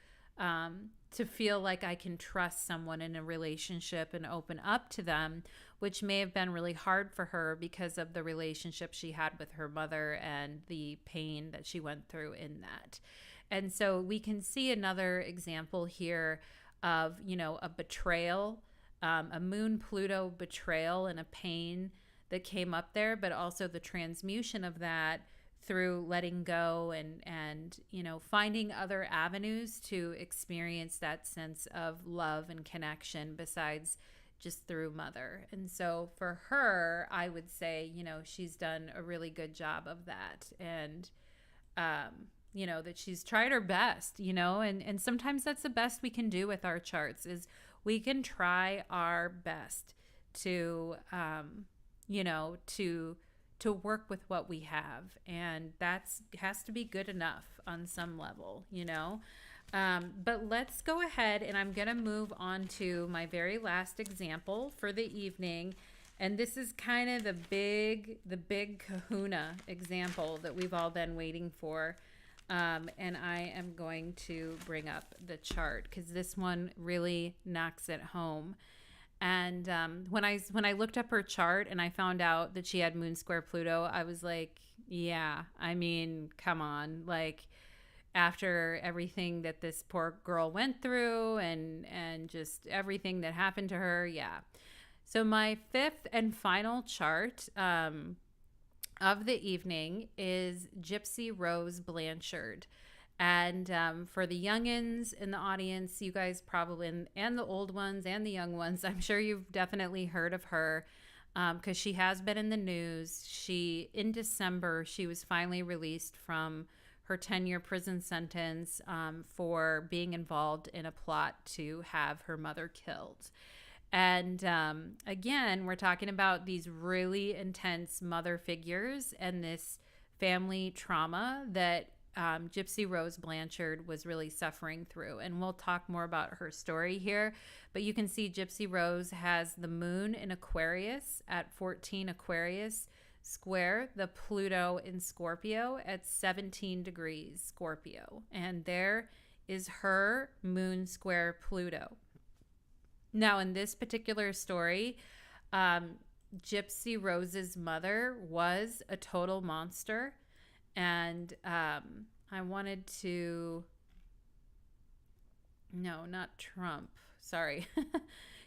feel like I can trust someone in a relationship and open up to them, which may have been really hard for her because of the relationship she had with her mother and the pain that she went through in that. And so we can see another example here of, a betrayal, a Moon-Pluto betrayal, and a pain that came up there, but also the transmutation of that through letting go and finding other avenues to experience that sense of love and connection besides just through mother. And so for her, I would say, she's done a really good job of that. And, that she's tried her best, and sometimes that's the best we can do with our charts, is we can try our best to, to work with what we have. And that's has to be good enough on some level, But let's go ahead, and I'm going to move on to my very last example for the evening. And this is kind of the big kahuna example that we've all been waiting for. And I am going to bring up the chart because this one really knocks it home. And when I looked up her chart and I found out that she had Moon square Pluto, I was like, yeah, I mean, come on, like, after everything that this poor girl went through and just everything that happened to her. Yeah. So my 5th and final chart of the evening is Gypsy Rose Blanchard. And for the youngins in the audience, you guys probably, and the old ones and the young ones, I'm sure you've definitely heard of her because she has been in the news. In December, she was finally released from her 10-year prison sentence for being involved in a plot to have her mother killed. And again, we're talking about these really intense mother figures and this family trauma that Gypsy Rose Blanchard was really suffering through. And we'll talk more about her story here. But you can see Gypsy Rose has the moon in Aquarius at 14 Aquarius square, the Pluto in Scorpio at 17 degrees Scorpio. And there is her moon square Pluto. Now, in this particular story, Gypsy Rose's mother was a total monster. And I wanted to, no, not Trump. Sorry.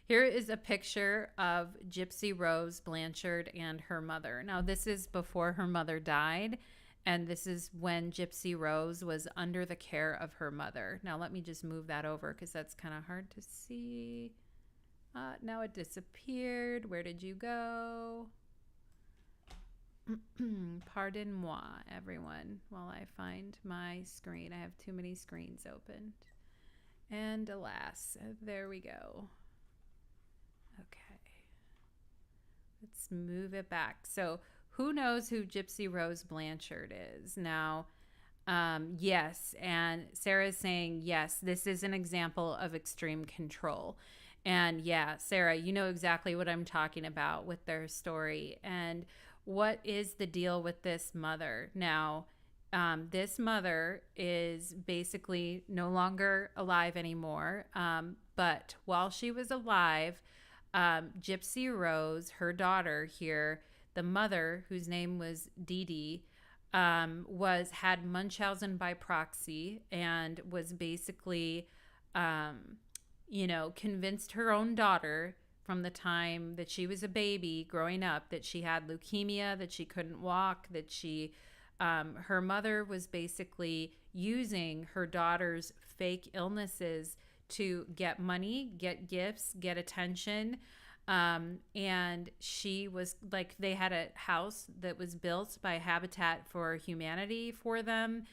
Here is a picture of Gypsy Rose Blanchard and her mother. Now, this is before her mother died. And this is when Gypsy Rose was under the care of her mother. Now, let me just move that over because that's kind of hard to see. Now it disappeared. Where did you go? Pardon moi, everyone, while I find my screen. I have too many screens open. And alas, there we go. Okay. Let's move it back. So, who knows who Gypsy Rose Blanchard is? Now, yes, and Sarah's saying, yes, this is an example of extreme control. And yeah, Sarah, you know exactly what I'm talking about with their story. And what is the deal with this mother? Now, this mother is basically no longer alive anymore. But while she was alive, Gypsy Rose, her daughter here, the mother, whose name was Dee Dee, had Munchausen by proxy and was basically, convinced her own daughter from the time that she was a baby growing up that she had leukemia, that she couldn't walk, that her mother was basically using her daughter's fake illnesses to get money, get gifts, get attention. And she was like, they had a house that was built by Habitat for Humanity for them.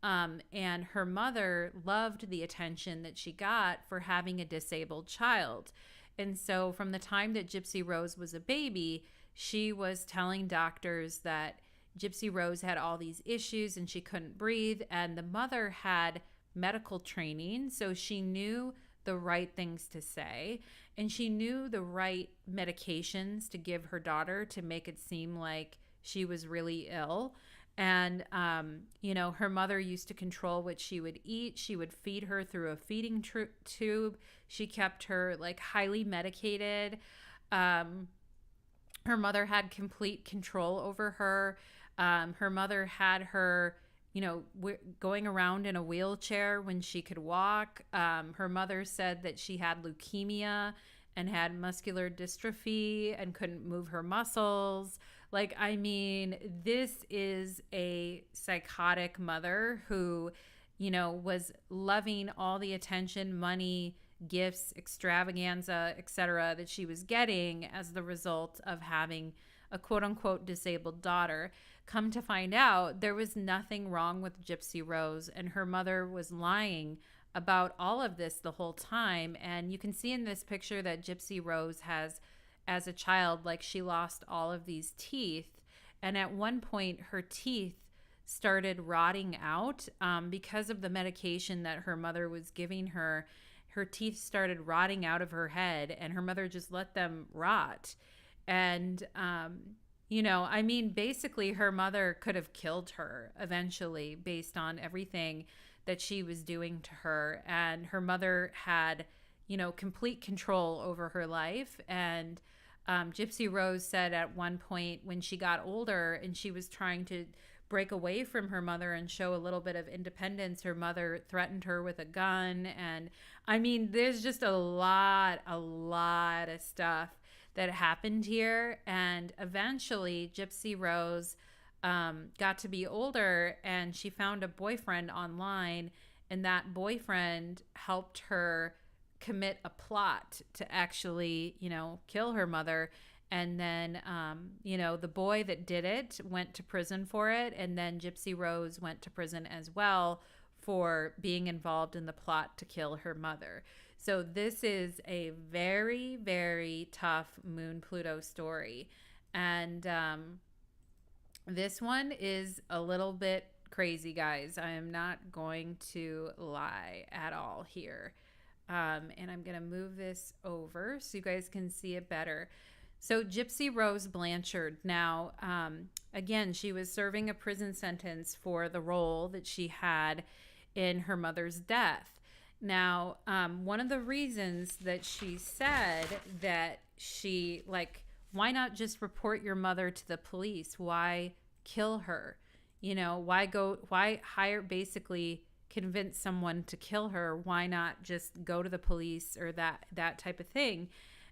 And her mother loved the attention that she got for having a disabled child. And so from the time that Gypsy Rose was a baby, she was telling doctors that Gypsy Rose had all these issues and she couldn't breathe. And the mother had medical training, so she knew the right things to say. And she knew the right medications to give her daughter to make it seem like she was really ill. And, her mother used to control what she would eat. She would feed her through a feeding tube. She kept her like highly medicated. Her mother had complete control over her. Her mother had her, going around in a wheelchair when she could walk. Her mother said that she had leukemia and had muscular dystrophy and couldn't move her muscles. Like, I mean, this is a psychotic mother who, was loving all the attention, money, gifts, extravaganza, etc. that she was getting as the result of having a quote-unquote disabled daughter. Come to find out, there was nothing wrong with Gypsy Rose, and her mother was lying about all of this the whole time. And you can see in this picture that Gypsy Rose has, as a child, like she lost all of these teeth. And at one point, her teeth started rotting out because of the medication that her mother was giving her. Her teeth started rotting out of her head, and her mother just let them rot. And, basically her mother could have killed her eventually based on everything that she was doing to her. And her mother had, complete control over her life. And Gypsy Rose said at one point when she got older and she was trying to break away from her mother and show a little bit of independence, her mother threatened her with a gun. And I mean, there's just a lot of stuff that happened here. And eventually Gypsy Rose got to be older and she found a boyfriend online, and that boyfriend helped her commit a plot to actually, kill her mother. And then, the boy that did it went to prison for it. And then Gypsy Rose went to prison as well for being involved in the plot to kill her mother. So this is a very, very tough Moon-Pluto story. And this one is a little bit crazy, guys. I am not going to lie at all here. And I'm going to move this over so you guys can see it better. So Gypsy Rose Blanchard. Now, again, she was serving a prison sentence for the role that she had in her mother's death. Now, one of the reasons that she said that she, like, why not just report your mother to the police? Why kill her? You know, why hire, basically convince someone to kill her? Why not just go to the police or that type of thing?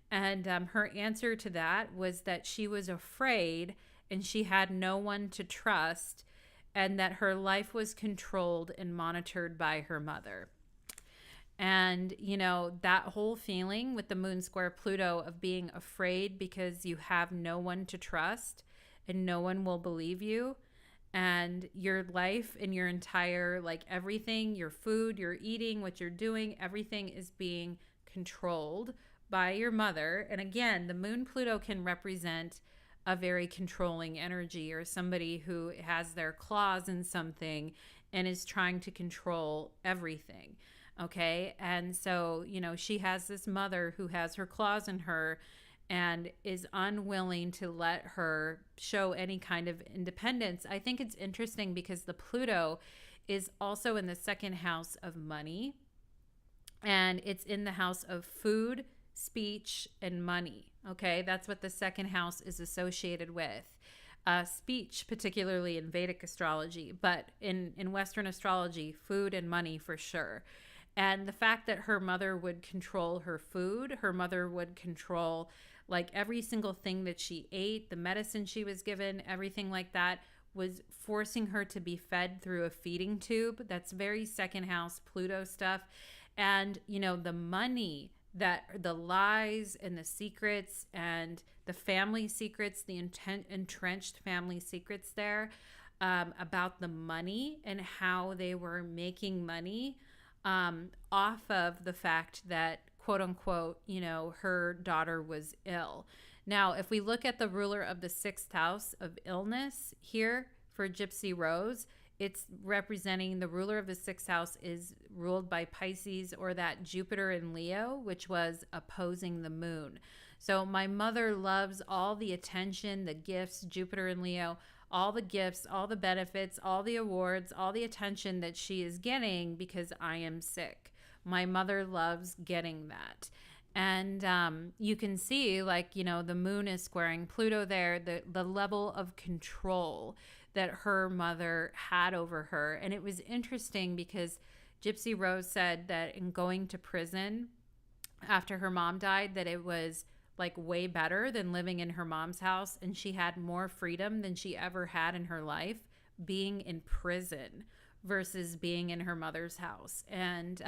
And her answer to that was that she was afraid and she had no one to trust, and that her life was controlled and monitored by her mother. And, you know, that whole feeling with the moon square Pluto of being afraid because you have no one to trust and no one will believe you, and your life and your entire, like, everything, your food, your eating, what you're doing, everything is being controlled by your mother. And again, the moon Pluto can represent a very controlling energy, or somebody who has their claws in something and is trying to control everything. Okay. And so, you know, she has this mother who has her claws in her and is unwilling to let her show any kind of independence. I think it's interesting because the Pluto is also in the second house of money, and it's in the house of food, speech, and money. Okay. That's what the second house is associated with. Speech, particularly in Vedic astrology, but in Western astrology, food and money for sure. And the fact that her mother would control her food, her mother would control, like, every single thing that she ate, the medicine she was given, everything like that, was forcing her to be fed through a feeding tube. That's very second house Pluto stuff. And, you know, the money, that the lies and the secrets and the family secrets, the entrenched family secrets there, about the money and how they were making money off of the fact that, quote unquote, you know, her daughter was ill. Now, if we look at the ruler of the sixth house of illness here for Gypsy Rose, it's representing, the ruler of the sixth house is ruled by Pisces, or that Jupiter in Leo, which was opposing the moon. So my mother loves all the attention, the gifts, Jupiter in Leo, all the gifts, all the benefits, all the awards, all the attention that she is getting because I am sick. My mother loves getting that. And you can see, like, you know, the moon is squaring Pluto there, the level of control that her mother had over her. And it was interesting because Gypsy Rose said that in going to prison after her mom died, that it was like way better than living in her mom's house, and she had more freedom than she ever had in her life being in prison versus being in her mother's house. And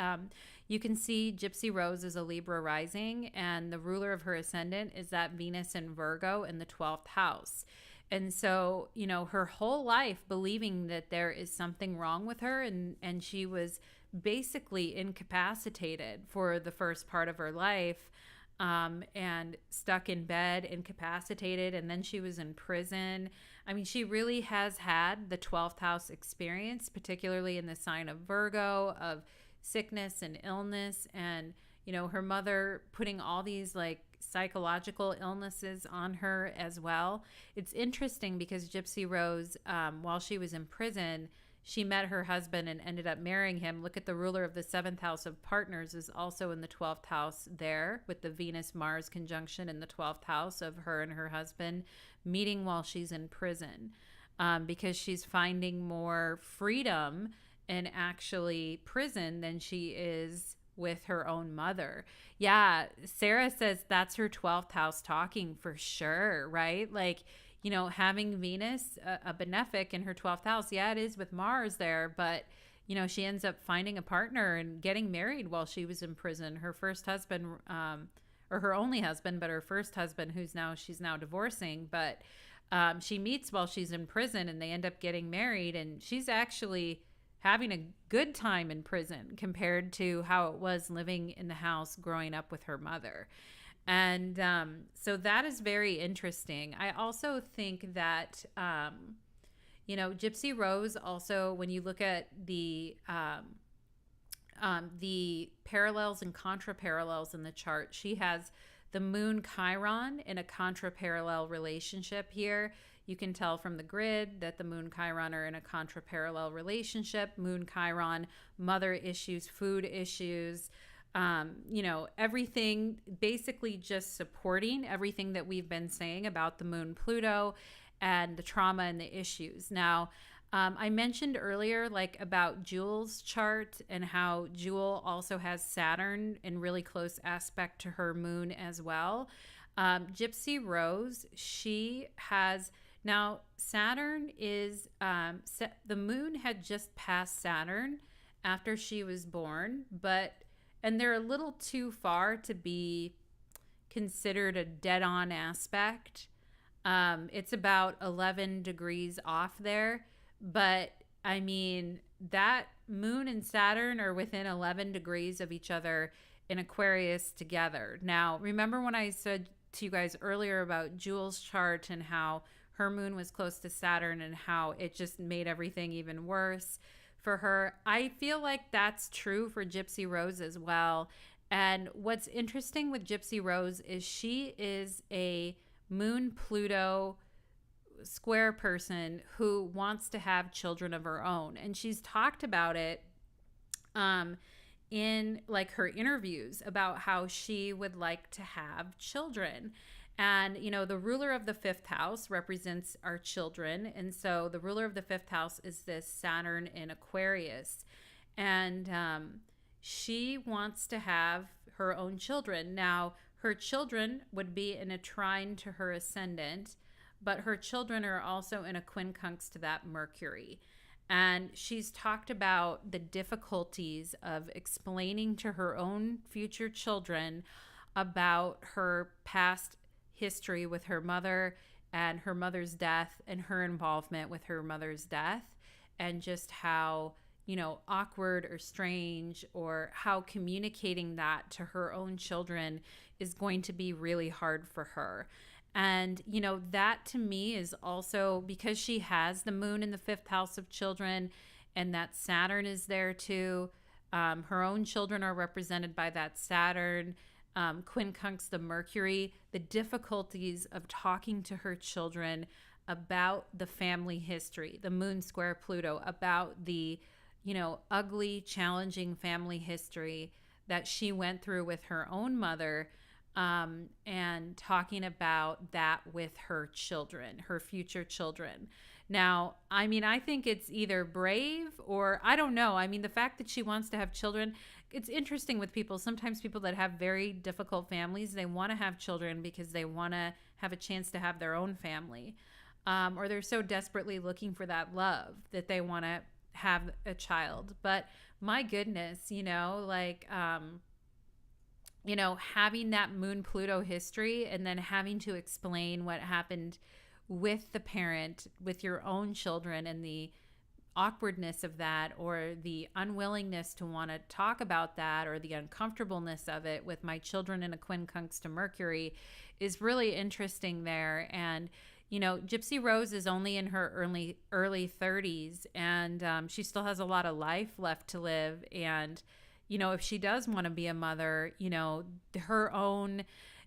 you can see Gypsy Rose is a Libra rising, and the ruler of her ascendant is that Venus in Virgo in the 12th house. And so, you know, her whole life believing that there is something wrong with her, and she was basically incapacitated for the first part of her life, and stuck in bed, incapacitated, and then she was in prison. I mean, she really has had the 12th house experience, particularly in the sign of Virgo, of sickness and illness, and, you know, her mother putting all these, like, psychological illnesses on her as well. It's interesting because Gypsy Rose, while she was in prison, she met her husband and ended up marrying him. Look at the ruler of the 7th house of partners is also in the 12th house there, with the Venus-Mars conjunction in the 12th house of her and her husband meeting while she's in prison, because she's finding more freedom in actually prison than she is with her own mother. Yeah, Sarah says that's her 12th house talking for sure, right? Like, you know, having Venus, a benefic, in her 12th house. Yeah, it is with Mars there, but, you know, she ends up finding a partner and getting married while she was in prison. Her first husband, or her only husband, but her first husband, she's now divorcing, but she meets while she's in prison, and they end up getting married, and she's actually having a good time in prison compared to how it was living in the house growing up with her mother. And so that is very interesting. I also think that, Gypsy Rose also, when you look at the parallels and contra parallels in the chart, she has the Moon Chiron in a contra parallel relationship here. You can tell from the grid that the Moon Chiron are in a contra parallel relationship. Moon Chiron, mother issues, food issues, everything basically just supporting everything that we've been saying about the Moon-Pluto and the trauma and the issues. Now, I mentioned earlier, like about Jewel's chart and how Jewel also has Saturn in really close aspect to her moon as well. Gypsy Rose, she has now Saturn is the moon had just passed Saturn after she was born, and they're a little too far to be considered a dead-on aspect. It's about 11 degrees off there. But I mean, that moon and Saturn are within 11 degrees of each other in Aquarius together. Now, remember when I said to you guys earlier about Jewel's chart and how her moon was close to Saturn and how it just made everything even worse for her? I feel like that's true for Gypsy Rose as well. And what's interesting with Gypsy Rose is she is a Moon-Pluto square person who wants to have children of her own, and she's talked about it in like her interviews about how she would like to have children. And the ruler of the fifth house represents our children, and so the ruler of the fifth house is this Saturn in Aquarius, and she wants to have her own children. Now, her children would be in a trine to her ascendant, but her children are also in a quincunx to that Mercury. And she's talked about the difficulties of explaining to her own future children about her past history with her mother and her mother's death and her involvement with her mother's death, and just how, awkward or strange, or how communicating that to her own children is going to be really hard for her. And, that to me is also because she has the moon in the fifth house of children, and that Saturn is there too. Her own children are represented by that Saturn, quincunx the Mercury, the difficulties of talking to her children about the family history, the moon square Pluto, about the, ugly, challenging family history that she went through with her own mother. And talking about that with her children, her future children. Now, I mean, I think it's either brave or I don't know. I mean, the fact that she wants to have children, it's interesting with people. Sometimes people that have very difficult families, they want to have children because they want to have a chance to have their own family. Or they're so desperately looking for that love that they want to have a child. But my goodness, having that Moon-Pluto history and then having to explain what happened with the parent, with your own children, and the awkwardness of that, or the unwillingness to want to talk about that, or the uncomfortableness of it with my children in a quincunx to Mercury, is really interesting there. And Gypsy Rose is only in her early 30s, and she still has a lot of life left to live. And if she does want to be a mother, her own.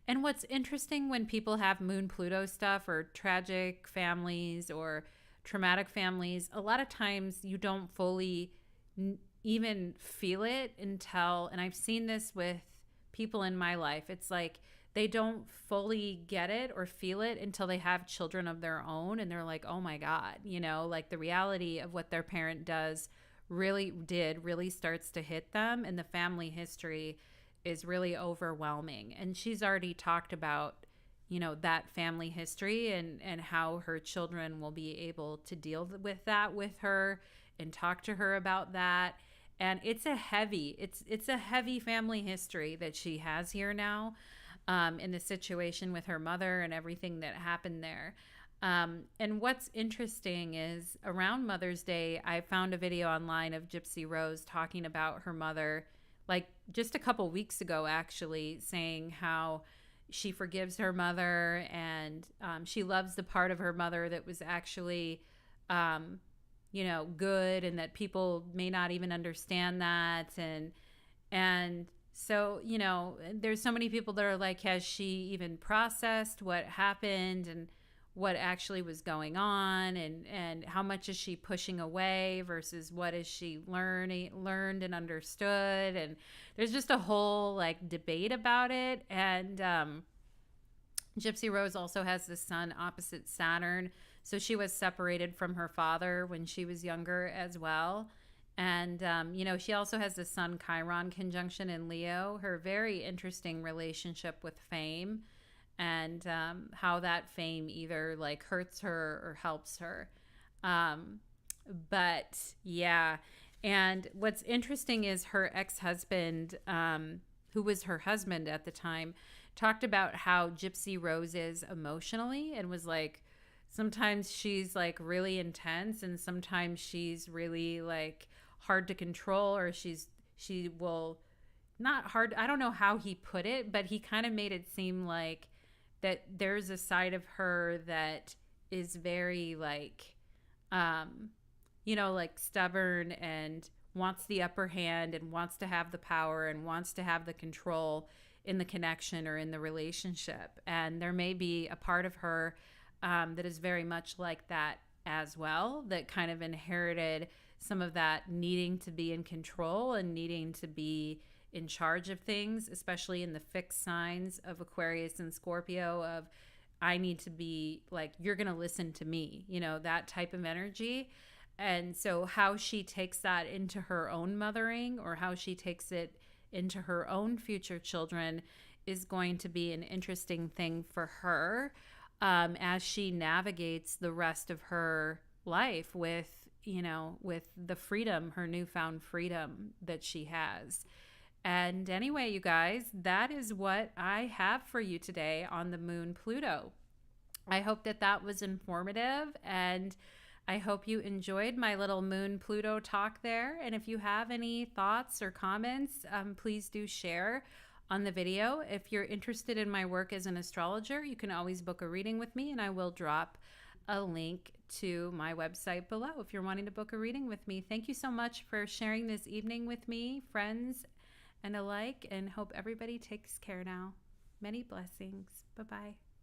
And what's interesting when people have Moon-Pluto stuff, or tragic families or traumatic families, a lot of times you don't fully even feel it until, and I've seen this with people in my life, it's like they don't fully get it or feel it until they have children of their own, and they're like, oh my God, like the reality of what their parent does really starts to hit them, and the family history is really overwhelming. And she's already talked about that family history, and how her children will be able to deal with that with her and talk to her about that. And it's a heavy family history that she has here now, in the situation with her mother and everything that happened there. And what's interesting is around Mother's Day, I found a video online of Gypsy Rose talking about her mother, like just a couple weeks ago, actually, saying how she forgives her mother, and she loves the part of her mother that was actually um, good, and that people may not even understand that. And so, there's so many people that are like, has she even processed what happened and what actually was going on, and how much is she pushing away versus what is she learned and understood? And there's just a whole like debate about it. And Gypsy Rose also has the sun opposite Saturn. So she was separated from her father when she was younger as well. And, she also has the Sun Chiron conjunction in Leo, her very interesting relationship with fame, and how that fame either like hurts her or helps her. Um, but yeah. And what's interesting is her ex husband, who was her husband at the time, talked about how Gypsy Rose is emotionally, and was like, sometimes she's like really intense, and sometimes she's really like hard to control, or she will not hard. I don't know how he put it, but he kind of made it seem like that there's a side of her that is very like, like stubborn and wants the upper hand and wants to have the power and wants to have the control in the connection or in the relationship. And there may be a part of her that is very much like that as well, that kind of inherited some of that needing to be in control and needing to be in charge of things, especially in the fixed signs of Aquarius and Scorpio, of I need to be like, you're going to listen to me, that type of energy. And so how she takes that into her own mothering, or how she takes it into her own future children, is going to be an interesting thing for her, as she navigates the rest of her life with the freedom, her newfound freedom that she has. And anyway, you guys, that is what I have for you today on the Moon-Pluto. I hope that was informative, and I hope you enjoyed my little Moon-Pluto talk there. And if you have any thoughts or comments, please do share on the video. If you're interested in my work as an astrologer, you can always book a reading with me, and I will drop a link to my website below if you're wanting to book a reading with me. Thank you so much for sharing this evening with me, friends and alike, and hope everybody takes care now. Many blessings. Bye-bye.